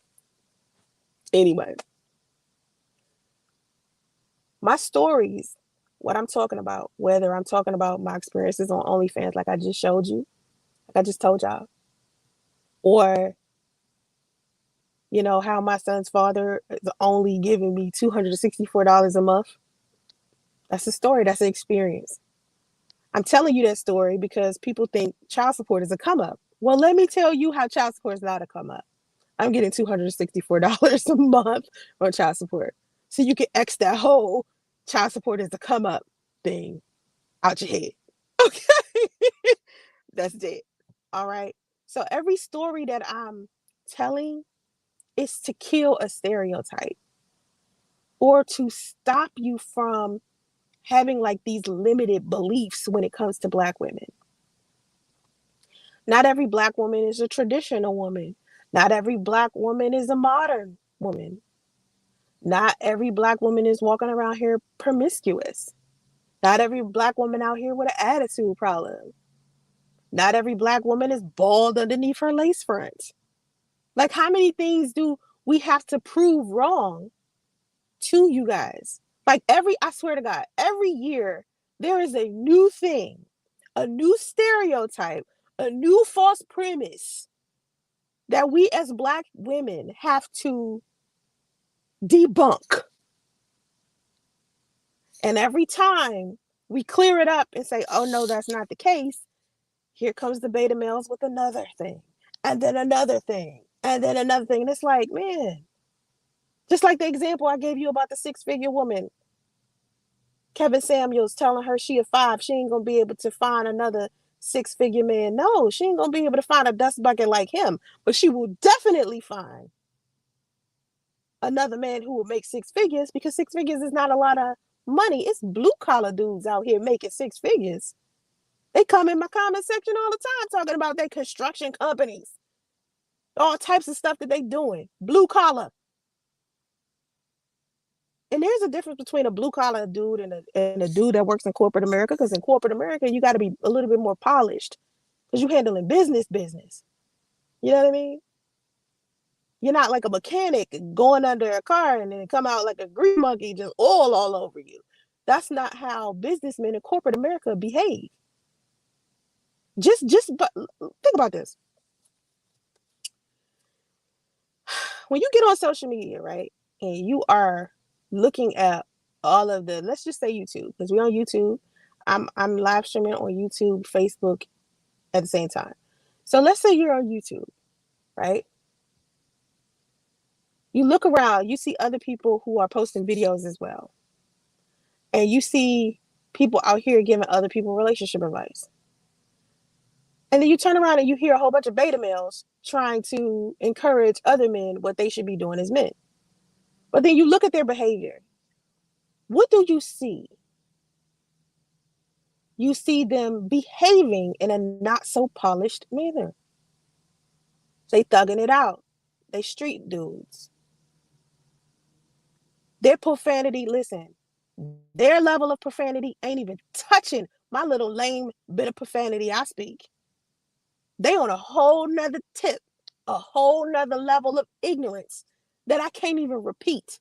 Anyway, My stories, what I'm talking about, whether I'm talking about my experiences on OnlyFans, like I just showed you, like I just told y'all, or how my son's father is only giving me $264 a month. That's a story. That's an experience. I'm telling you that story because people think child support is a come up. Well, let me tell you how child support is not a come up. I'm getting $264 a month on child support. So you can X that whole child support is a come up thing out your head. Okay. That's it. All right. So every story that I'm telling is to kill a stereotype or to stop you from having like these limited beliefs when it comes to Black women. Not every Black woman is a traditional woman. Not every Black woman is a modern woman. Not every Black woman is walking around here promiscuous. Not every Black woman out here with an attitude problem. Not every Black woman is bald underneath her lace front. Like, how many things do we have to prove wrong to you guys? Like, I swear to God, every year there is a new thing, a new stereotype, a new false premise that we as Black women have to debunk. And every time we clear it up and say, oh no, that's not the case, here comes the beta males with another thing, and then another thing, and then another thing. And it's like, man, just like the example I gave you about the six-figure woman, Kevin Samuels telling her she a five, she ain't gonna be able to find another six-figure man. No, she ain't gonna be able to find a dust bucket like him, but she will definitely find another man who will make six figures, because six figures is not a lot of money. It's blue collar dudes out here making six figures. They come in my comment section all the time talking about their construction companies, all types of stuff that they doing, blue collar. And there's a difference between a blue collar dude and a dude that works in corporate America, because in corporate America, you got to be a little bit more polished because you're handling business. You know what I mean? You're not like a mechanic going under a car and then come out like a green monkey, just all over you. That's not how businessmen in corporate America behave. But think about this. When you get on social media, right, and you are looking at all of the, let's just say YouTube, because we're on YouTube. I'm live streaming on YouTube, Facebook at the same time. So let's say you're on YouTube, right? You look around, you see other people who are posting videos as well. And you see people out here giving other people relationship advice. And then you turn around and you hear a whole bunch of beta males trying to encourage other men what they should be doing as men. But then you look at their behavior. What do you see? You see them behaving in a not so polished manner. They thugging it out. They street dudes. Their profanity, listen, their level of profanity ain't even touching my little lame bit of profanity I speak. They on a whole nother tip, a whole nother level of ignorance that I can't even repeat.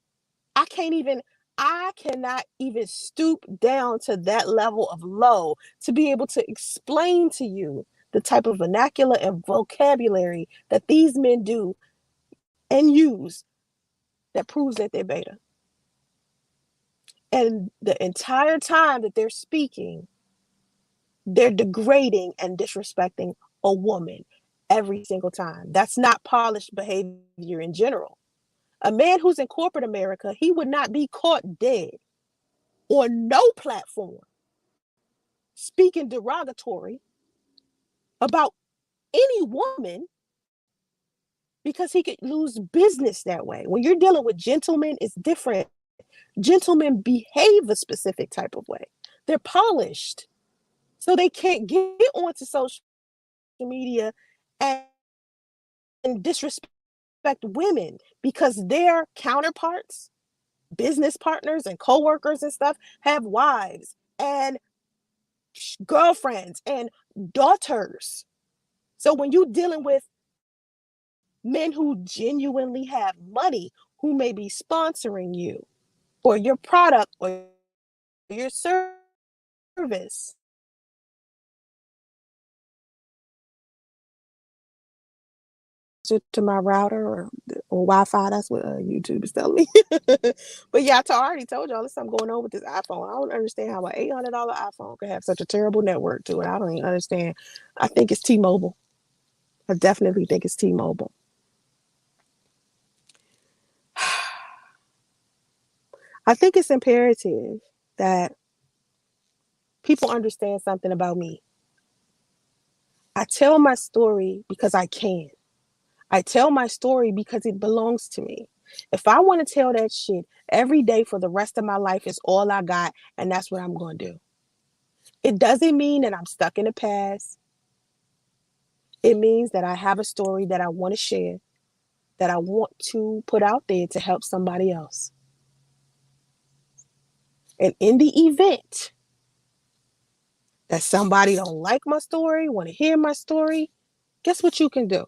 I can't even, I cannot even stoop down to that level of low to be able to explain to you the type of vernacular and vocabulary that these men do and use that proves that they're beta. And the entire time that they're speaking, they're degrading and disrespecting a woman every single time. That's not polished behavior in general. A man who's in corporate America, he would not be caught dead on no platform speaking derogatory about any woman, because he could lose business that way. When you're dealing with gentlemen, it's different. Gentlemen behave a specific type of way. They're polished. So they can't get onto social media and disrespect women because their counterparts, business partners and co-workers and stuff, have wives and girlfriends and daughters. So when you're dealing with men who genuinely have money, who may be sponsoring you, or your product or your service to my router or Wi-Fi. That's what YouTube is telling me. But yeah, I already told y'all there's something going on with this iPhone. I don't understand how an $800 iPhone could have such a terrible network to it. I don't even understand. I think it's T-Mobile. I definitely think it's T-Mobile. I think it's imperative that people understand something about me. I tell my story because I can. I tell my story because it belongs to me. If I want to tell that shit every day for the rest of my life, it's all I got, and that's what I'm going to do. It doesn't mean that I'm stuck in the past. It means that I have a story that I want to share, that I want to put out there to help somebody else. And in the event that somebody don't like my story, want to hear my story, guess what you can do?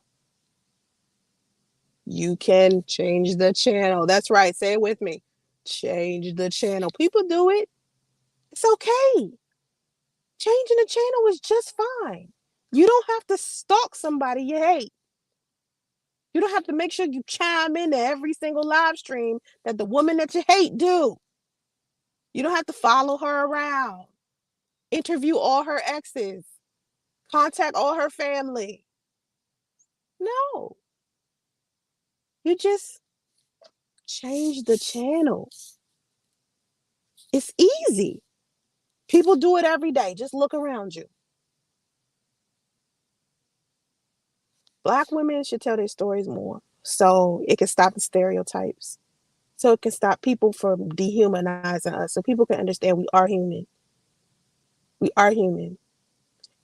You can change the channel. That's right. Say it with me. Change the channel. People do it. It's okay. Changing the channel is just fine. You don't have to stalk somebody you hate. You don't have to make sure you chime into every single live stream that the woman that you hate do. You don't have to follow her around, interview all her exes, contact all her family. No, you just change the channel. It's easy. People do it every day. Just look around you. Black women should tell their stories more so it can stop the stereotypes. So it can stop people from dehumanizing us. So people can understand we are human. We are human.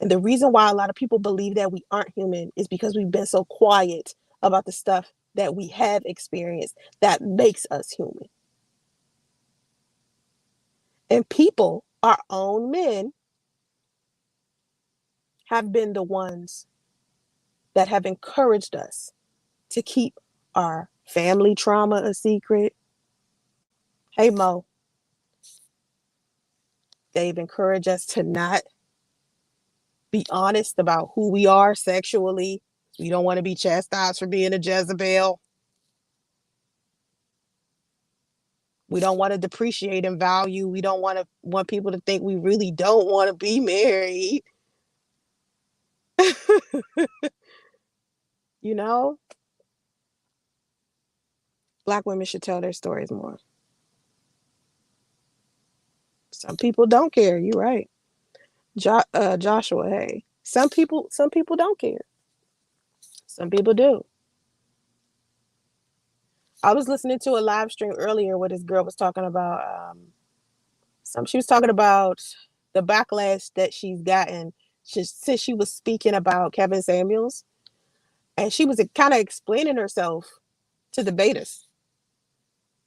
And the reason why a lot of people believe that we aren't human is because we've been so quiet about the stuff that we have experienced that makes us human. And people, our own men, have been the ones that have encouraged us to keep our family trauma a secret. Hey, Mo, they've encouraged us to not be honest about who we are sexually. We don't want to be chastised for being a Jezebel. We don't want to depreciate in value. We don't want people to think we really don't want to be married. You know, Black women should tell their stories more. Some people don't care. You're right, Joshua. Hey, some people don't care. Some people do. I was listening to a live stream earlier where this girl was talking about she was talking about the backlash that she's gotten since she was speaking about Kevin Samuels, and she was kind of explaining herself to the betas,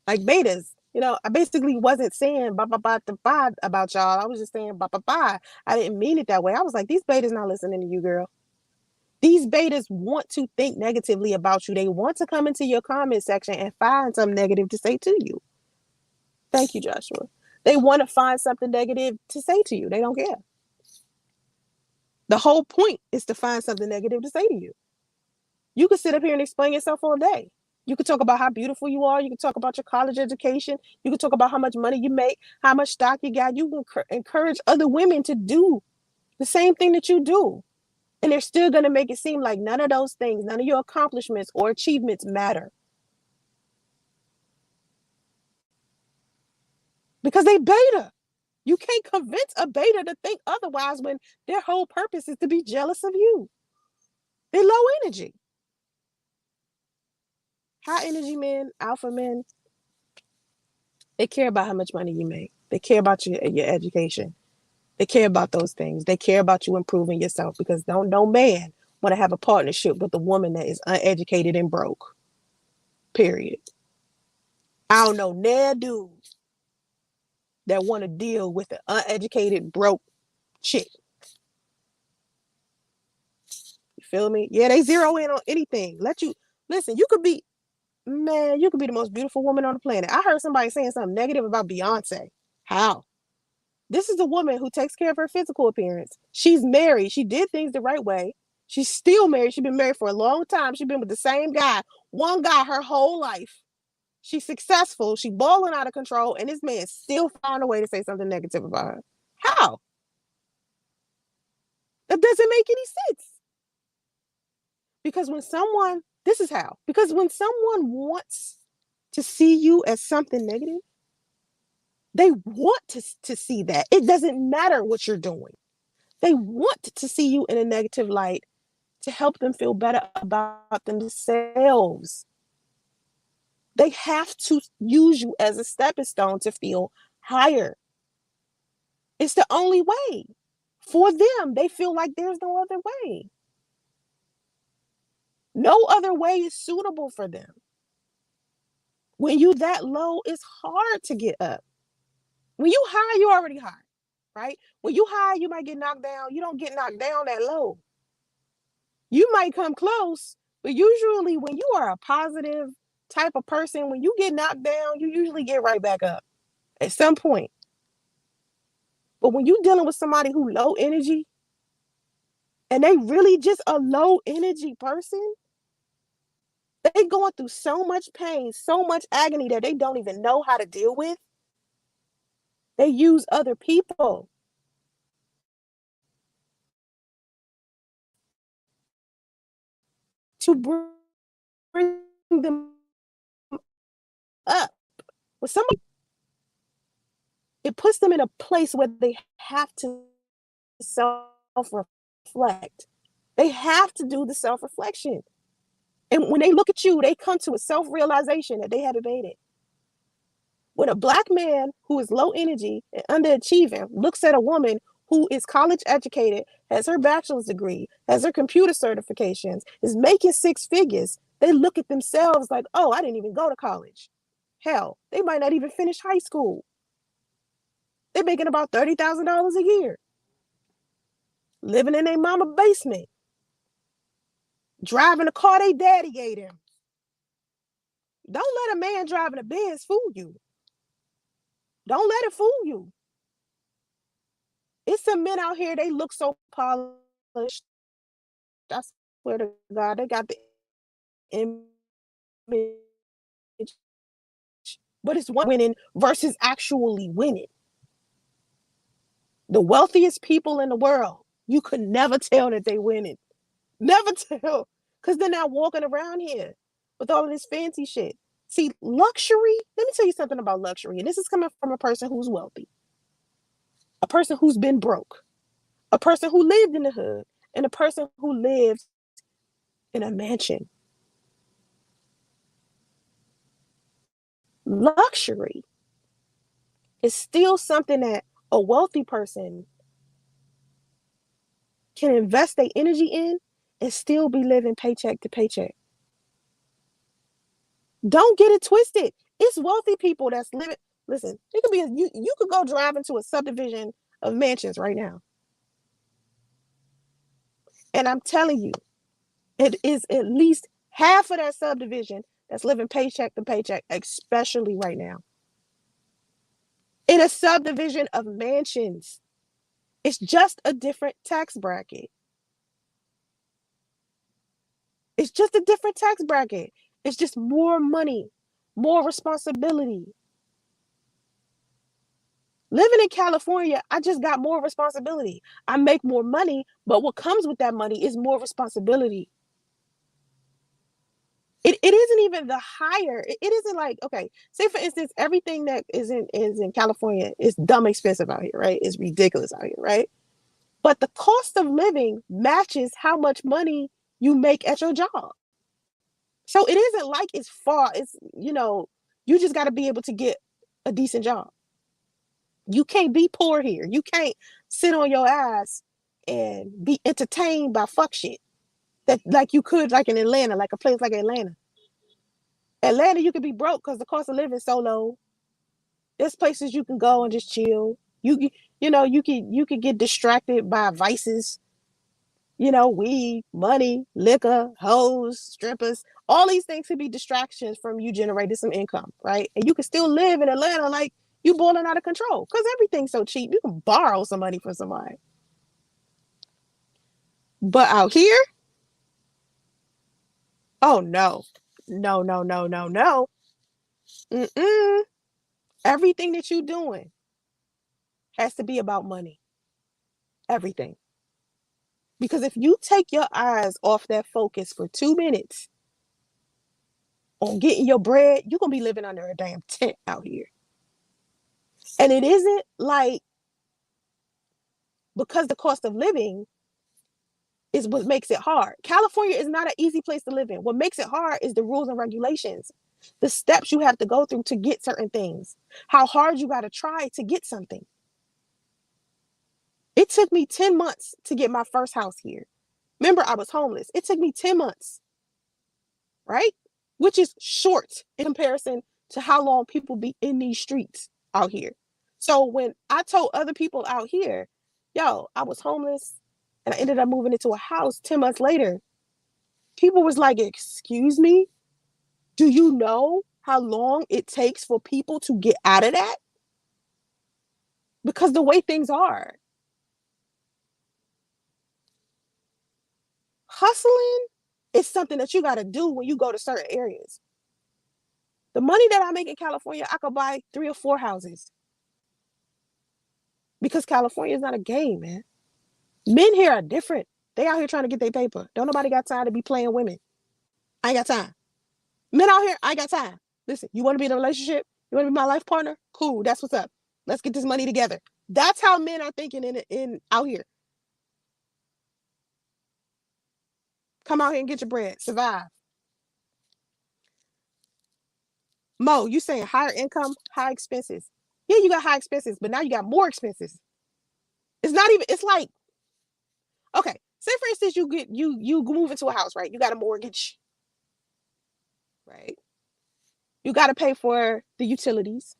like betas. I basically wasn't saying blah blah blah blah about y'all. I was just saying blah blah blah. I didn't mean it that way. I was like, these betas not listening to you, girl. These betas want to think negatively about you. They want to come into your comment section and find something negative to say to you. Thank you, Joshua. They want to find something negative to say to you. They don't care. The whole point is to find something negative to say to you. You could sit up here and explain yourself all day. You could talk about how beautiful you are. You could talk about your college education. You could talk about how much money you make, how much stock you got. You can encourage other women to do the same thing that you do. And they're still going to make it seem like none of those things, none of your accomplishments or achievements matter. Because they beta. You can't convince a beta to think otherwise when their whole purpose is to be jealous of you. They're low energy. High energy men, alpha men, they care about how much money you make. They care about your education. They care about those things. They care about you improving yourself because no man want to have a partnership with a woman that is uneducated and broke. Period. I don't know no dude that want to deal with an uneducated broke chick. You feel me? Yeah, they zero in on anything. Let you listen. You could be Man, you could be the most beautiful woman on the planet. I heard somebody saying something negative about Beyonce. How? This is a woman who takes care of her physical appearance. She's married. She did things the right way. She's still married. She's been married for a long time. She's been with the same guy, one guy her whole life. She's successful. She's balling out of control, and this man still found a way to say something negative about her. How? That doesn't make any sense. Because when someone, this is how, because when someone wants to see you as something negative, they want to see that. It doesn't matter what you're doing. They want to see you in a negative light to help them feel better about themselves. They have to use you as a stepping stone to feel higher. It's the only way. For them, they feel like there's no other way. No other way is suitable for them. When you that low, it's hard to get up. When you high, you're already high, right? When you high, you might get knocked down. You don't get knocked down that low. You might come close, but usually when you are a positive type of person, when you get knocked down, you usually get right back up at some point. But when you're dealing with somebody who low energy and they really just a low energy person, they going through so much pain, so much agony that they don't even know how to deal with. They use other people to bring them up. With somebody, it puts them in a place where they have to self-reflect. They have to do the self-reflection. And when they look at you, they come to a self-realization that they haven't made it. When a black man who is low energy and underachieving looks at a woman who is college educated, has her bachelor's degree, has her computer certifications, is making six figures, they look at themselves like, oh, I didn't even go to college. Hell, they might not even finish high school. They're making about $30,000 a year, living in their mama basement, driving a car they daddy gave them. Don't let a man driving a Benz fool you. Don't let it fool you. It's some men out here, they look so polished. I swear to God, they got the image, but it's one winning versus actually winning. The wealthiest people in the world, you could never tell that they winning. Never tell. Because they're not walking around here with all of this fancy shit. See, luxury, let me tell you something about luxury. And this is coming from a person who's wealthy, a person who's been broke, a person who lived in the hood, and a person who lives in a mansion. Luxury is still something that a wealthy person can invest their energy in and still be living paycheck to paycheck. Don't get it twisted. It's wealthy people that's living. Listen, it could be you could go drive into a subdivision of mansions right now. And I'm telling you, it is at least half of that subdivision that's living paycheck to paycheck, especially right now. In a subdivision of mansions. It's just a different tax bracket. It's just a different tax bracket. It's just more money, more responsibility. Living in California, I just got more responsibility. I make more money, but what comes with that money is more responsibility. It isn't even the higher. It isn't like, okay, say for instance, everything that is in California is dumb expensive out here, right? It's ridiculous out here, right? But the cost of living matches how much money you make at your job. So it isn't like it's far. You just got to be able to get a decent job. You can't be poor here. You can't sit on your ass and be entertained by fuck shit that like you could like in Atlanta, like a place like Atlanta. Atlanta, you could be broke because the cost of living is so low. There's places you can go and just chill. You could get distracted by vices. weed, money, liquor, hoes, strippers, all these things could be distractions from you generating some income, right? And you can still live in Atlanta like you boiling out of control because everything's so cheap. You can borrow some money from somebody. But out here, oh no, no, no, no, no, no. Mm-mm. Everything that you're doing has to be about money. Everything. Because if you take your eyes off that focus for 2 minutes on getting your bread, you're going to be living under a damn tent out here. And it isn't like because the cost of living is what makes it hard. California is not an easy place to live in. What makes it hard is the rules and regulations, the steps you have to go through to get certain things, how hard you got to try to get something. It took me 10 months to get my first house here. Remember, I was homeless. It took me 10 months, right? Which is short in comparison to how long people be in these streets out here. So when I told other people out here, yo, I was homeless and I ended up moving into a house 10 months later, people was like, excuse me? Do you know how long it takes for people to get out of that? Because the way things are, hustling is something that you got to do when you go to certain areas. The money that I make in California, I could buy 3 or 4 houses because California is not a game, man. Men here are different. They out here trying to get their paper. Don't nobody got time to be playing women. I ain't got time. Men out here, I ain't got time. Listen, you want to be in a relationship? You want to be my life partner? Cool, that's what's up. Let's get this money together. That's how men are thinking in out here. Come out here and get your bread. Survive. Mo, you saying higher income, high expenses. Yeah, you got high expenses, but now you got more expenses. It's not even, it's like, okay, say for instance, you move into a house, right? You got a mortgage, right? You got to pay for the utilities.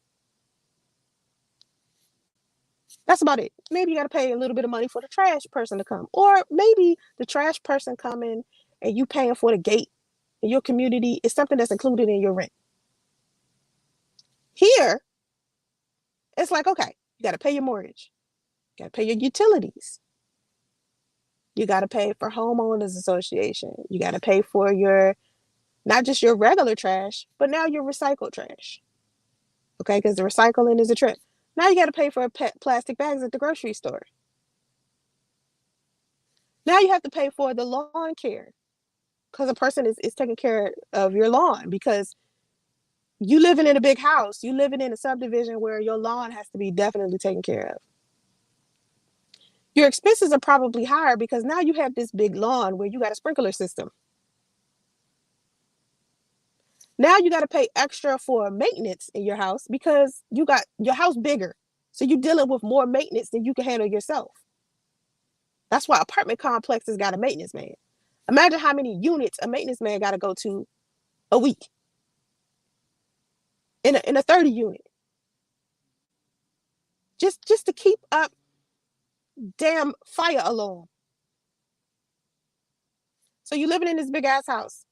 That's about it. Maybe you got to pay a little bit of money for the trash person to come, or maybe the trash person coming and you paying for the gate in your community is something that's included in your rent. Here, it's like, okay, you got to pay your mortgage, you got to pay your utilities, you got to pay for homeowners association, you got to pay for your not just your regular trash, but now your recycled trash. Okay, because the recycling is a trip. Now you got to pay for plastic bags at the grocery store. Now you have to pay for the lawn care because a person is taking care of your lawn because you living in a big house, you living in a subdivision where your lawn has to be definitely taken care of. Your expenses are probably higher because now you have this big lawn where you got a sprinkler system. Now you got to pay extra for maintenance in your house because you got your house bigger. So you're dealing with more maintenance than you can handle yourself. That's why apartment complexes got a maintenance man. Imagine how many units a maintenance man got to go to a week in a 30 unit. Just to keep up damn fire alarm. So you living in this big ass house.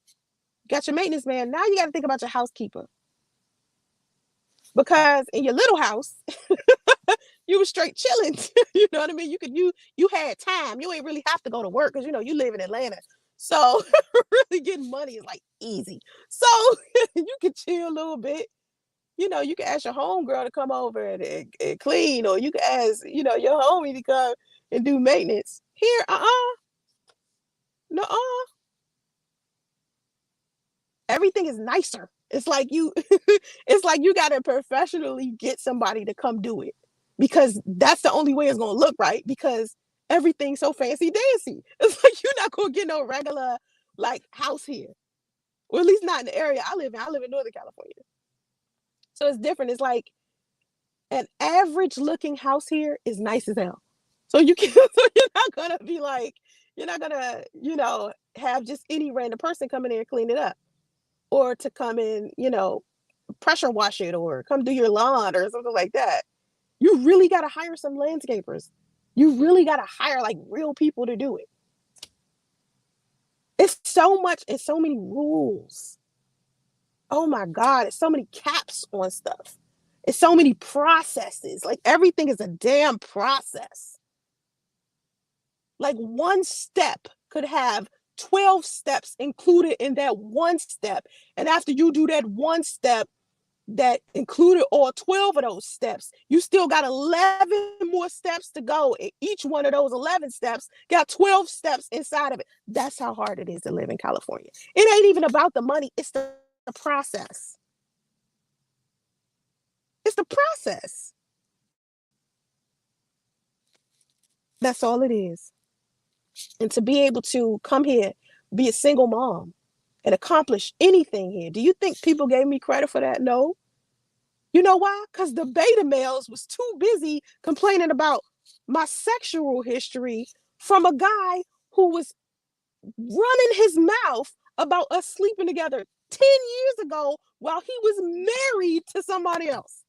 You got your maintenance man. Now you got to think about your housekeeper. Because in your little house, you were straight chilling. You know what I mean? You had time. You ain't really have to go to work because you live in Atlanta. So really getting money is like easy. So you can chill a little bit. You can ask your homegirl to come over and clean, or you can ask, your homie to come and do maintenance. Here, no, everything is nicer. It's like you it's like you gotta professionally get somebody to come do it because that's the only way it's gonna look right because everything's so fancy dancy. It's like you're not gonna get no regular like house here. Or at least not in the area I live in. I live in Northern California. So it's different. It's like an average looking house here is nice as hell. So you can so you're not gonna be like, you're not gonna, have just any random person coming in and clean it up. Or to come in, pressure wash it or come do your lawn or something like that. You really got to hire some landscapers. You really got to hire like real people to do it. It's so much, it's so many rules. Oh my God, it's so many caps on stuff. It's so many processes. Like everything is a damn process. Like one step could have 12 steps included in that one step. And after you do that one step that included all 12 of those steps, you still got 11 more steps to go. And each one of those 11 steps got 12 steps inside of it. That's how hard it is to live in California. It ain't even about the money, it's the process. It's the process. That's all it is. And to be able to come here, be a single mom, and accomplish anything here. Do you think people gave me credit for that? No. You know why? Because the beta males was too busy complaining about my sexual history from a guy who was running his mouth about us sleeping together 10 years ago while he was married to somebody else.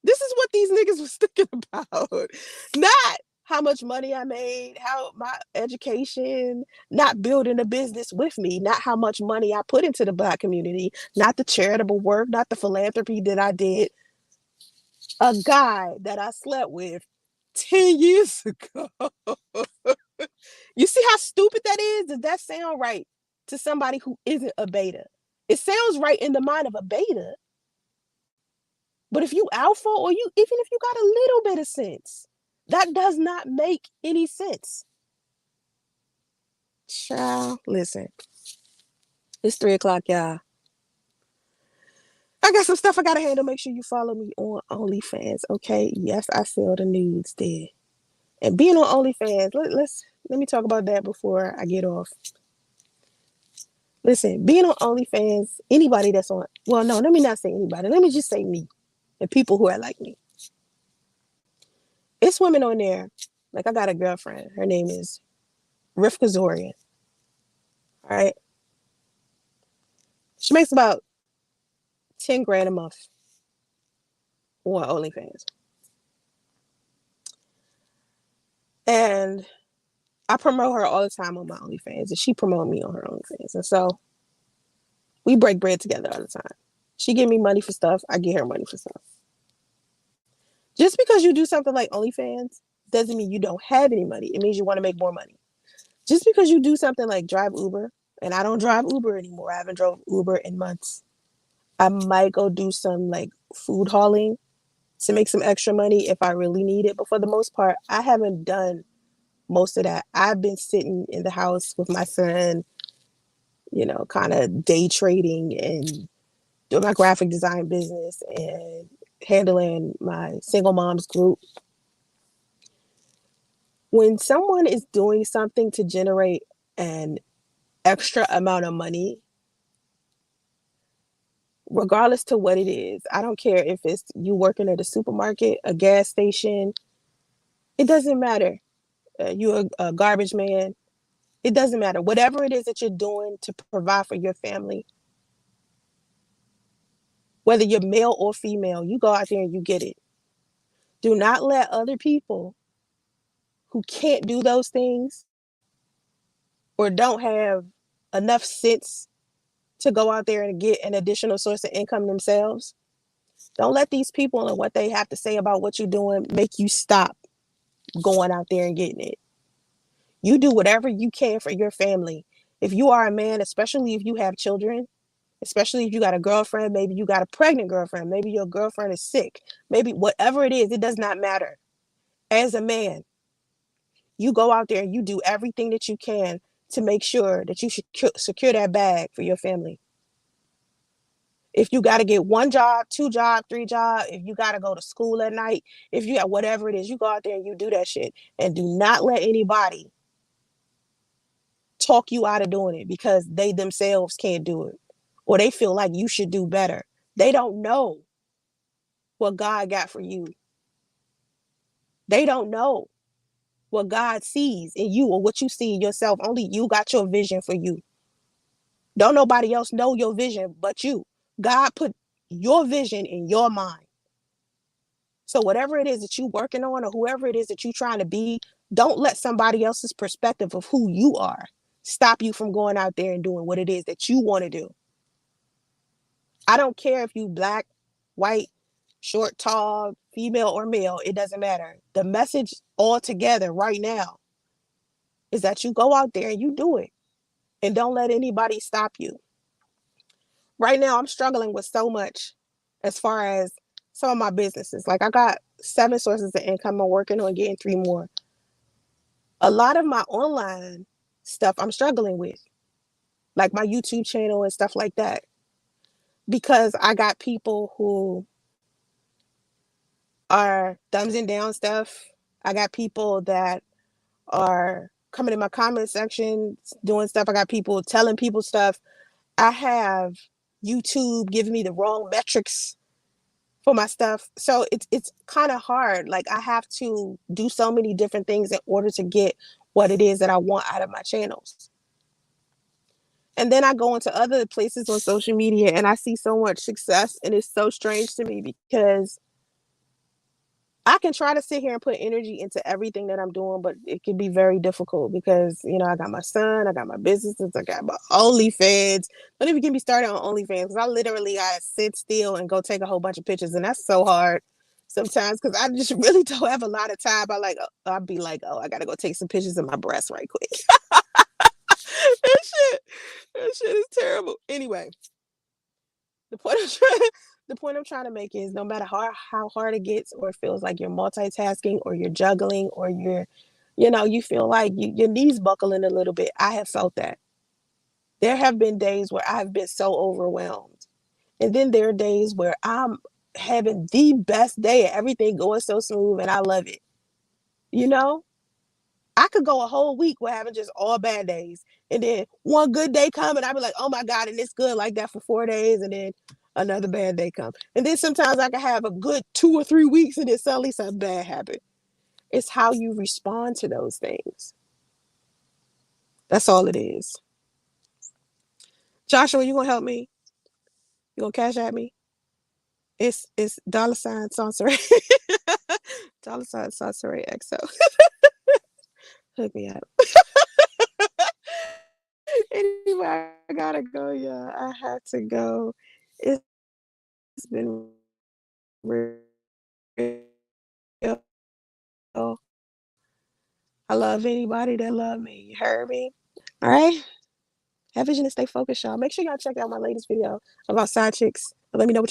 This is what these niggas was thinking about. Not how much money I made, how my education, not building a business with me, not how much money I put into the Black community, not the charitable work, not the philanthropy that I did. A guy that I slept with 10 years ago. You see how stupid that is? Does that sound right to somebody who isn't a beta? It sounds right in the mind of a beta. But if you alpha or you, even if you got a little bit of sense, that does not make any sense. Child, listen, it's 3 o'clock, y'all. I got some stuff I gotta handle. Make sure you follow me on OnlyFans, okay? Yes, I sell the nudes there. And being on OnlyFans, let me talk about that before I get off. Listen, being on OnlyFans, anybody that's on, well, no, let me not say anybody. Let me just say me and people who are like me. It's women on there. Like I got a girlfriend. Her name is Rif Kazorian. All right. She makes about 10 grand a month on OnlyFans. And I promote her all the time on my OnlyFans. And she promote me on her OnlyFans. And so we break bread together all the time. She give me money for stuff. I get her money for stuff. Just because you do something like OnlyFans doesn't mean you don't have any money. It means you want to make more money. Just because you do something like drive Uber, and I don't drive Uber anymore. I haven't drove Uber in months. I might go do some like food hauling to make some extra money if I really need it. But for the most part, I haven't done most of that. I've been sitting in the house with my son, kind of day trading and doing my graphic design business and handling my single moms group. When someone is doing something to generate an extra amount of money, regardless to what it is, I don't care if it's you working at a supermarket, a gas station, it doesn't matter. You're a garbage man. It doesn't matter. Whatever it is that you're doing to provide for your family, whether you're male or female, you go out there and you get it. Do not let other people who can't do those things or don't have enough sense to go out there and get an additional source of income themselves. Don't let these people and what they have to say about what you're doing make you stop going out there and getting it. You do whatever you can for your family. If you are a man, especially if you have children, especially if you got a girlfriend, maybe you got a pregnant girlfriend, maybe your girlfriend is sick, maybe whatever it is, it does not matter. As a man, you go out there and you do everything that you can to make sure that you should secure that bag for your family. If you got to get one job, two job, three job, if you got to go to school at night, if you got whatever it is, you go out there and you do that shit. And do not let anybody talk you out of doing it because they themselves can't do it or they feel like you should do better. They don't know what God got for you. They don't know what God sees in you or what you see in yourself. Only you got your vision for you. Don't nobody else know your vision but you. God put your vision in your mind. So whatever it is that you're working on or whoever it is that you're trying to be, don't let somebody else's perspective of who you are stop you from going out there and doing what it is that you want to do. I don't care if you black, white, short, tall, female, or male. It doesn't matter. The message altogether right now is that you go out there and you do it and don't let anybody stop you. Right now, I'm struggling with so much as far as some of my businesses. Like I got 7 sources of income. I'm working on getting 3 more. A lot of my online stuff I'm struggling with, like my YouTube channel and stuff like that, because I got people who are thumbsing down stuff. I got people that are coming in my comment section doing stuff. I got people telling people stuff. I have YouTube giving me the wrong metrics for my stuff. So it's kind of hard. Like I have to do so many different things in order to get what it is that I want out of my channels. And then I go into other places on social media and I see so much success, and it's so strange to me because I can try to sit here and put energy into everything that I'm doing, but it can be very difficult because, I got my son, I got my businesses, I got my OnlyFans. Don't even get me started on OnlyFans because I literally got to sit still and go take a whole bunch of pictures. And that's so hard sometimes because I just really don't have a lot of time. I'll be like, oh, I got to go take some pictures of my breasts right quick. that shit, that shit is terrible. Anyway, the point I'm trying the point I'm trying to make is no matter how hard it gets or it feels like you're multitasking or you're juggling or you feel like your knees buckling a little bit. I have felt that. There have been days where I've been so overwhelmed. And then there are days where I'm having the best day and everything going so smooth and I love it. You know? I could go a whole week with having just all bad days. And then one good day come and I'd be like, oh my God, and it's good like that for 4 days. And then another bad day come. And then sometimes I can have a good 2 or 3 weeks and then suddenly something bad happen. It's how you respond to those things. That's all it is. Joshua, you gonna help me? You gonna cash at me? It's $ Soncerae. $Soncerae XO. Hook me up. Anyway, I gotta go, y'all. I have to go. It's been real. I love anybody that love me. You heard me? All right. Have vision and stay focused, y'all. Make sure y'all check out my latest video about side chicks. Let me know what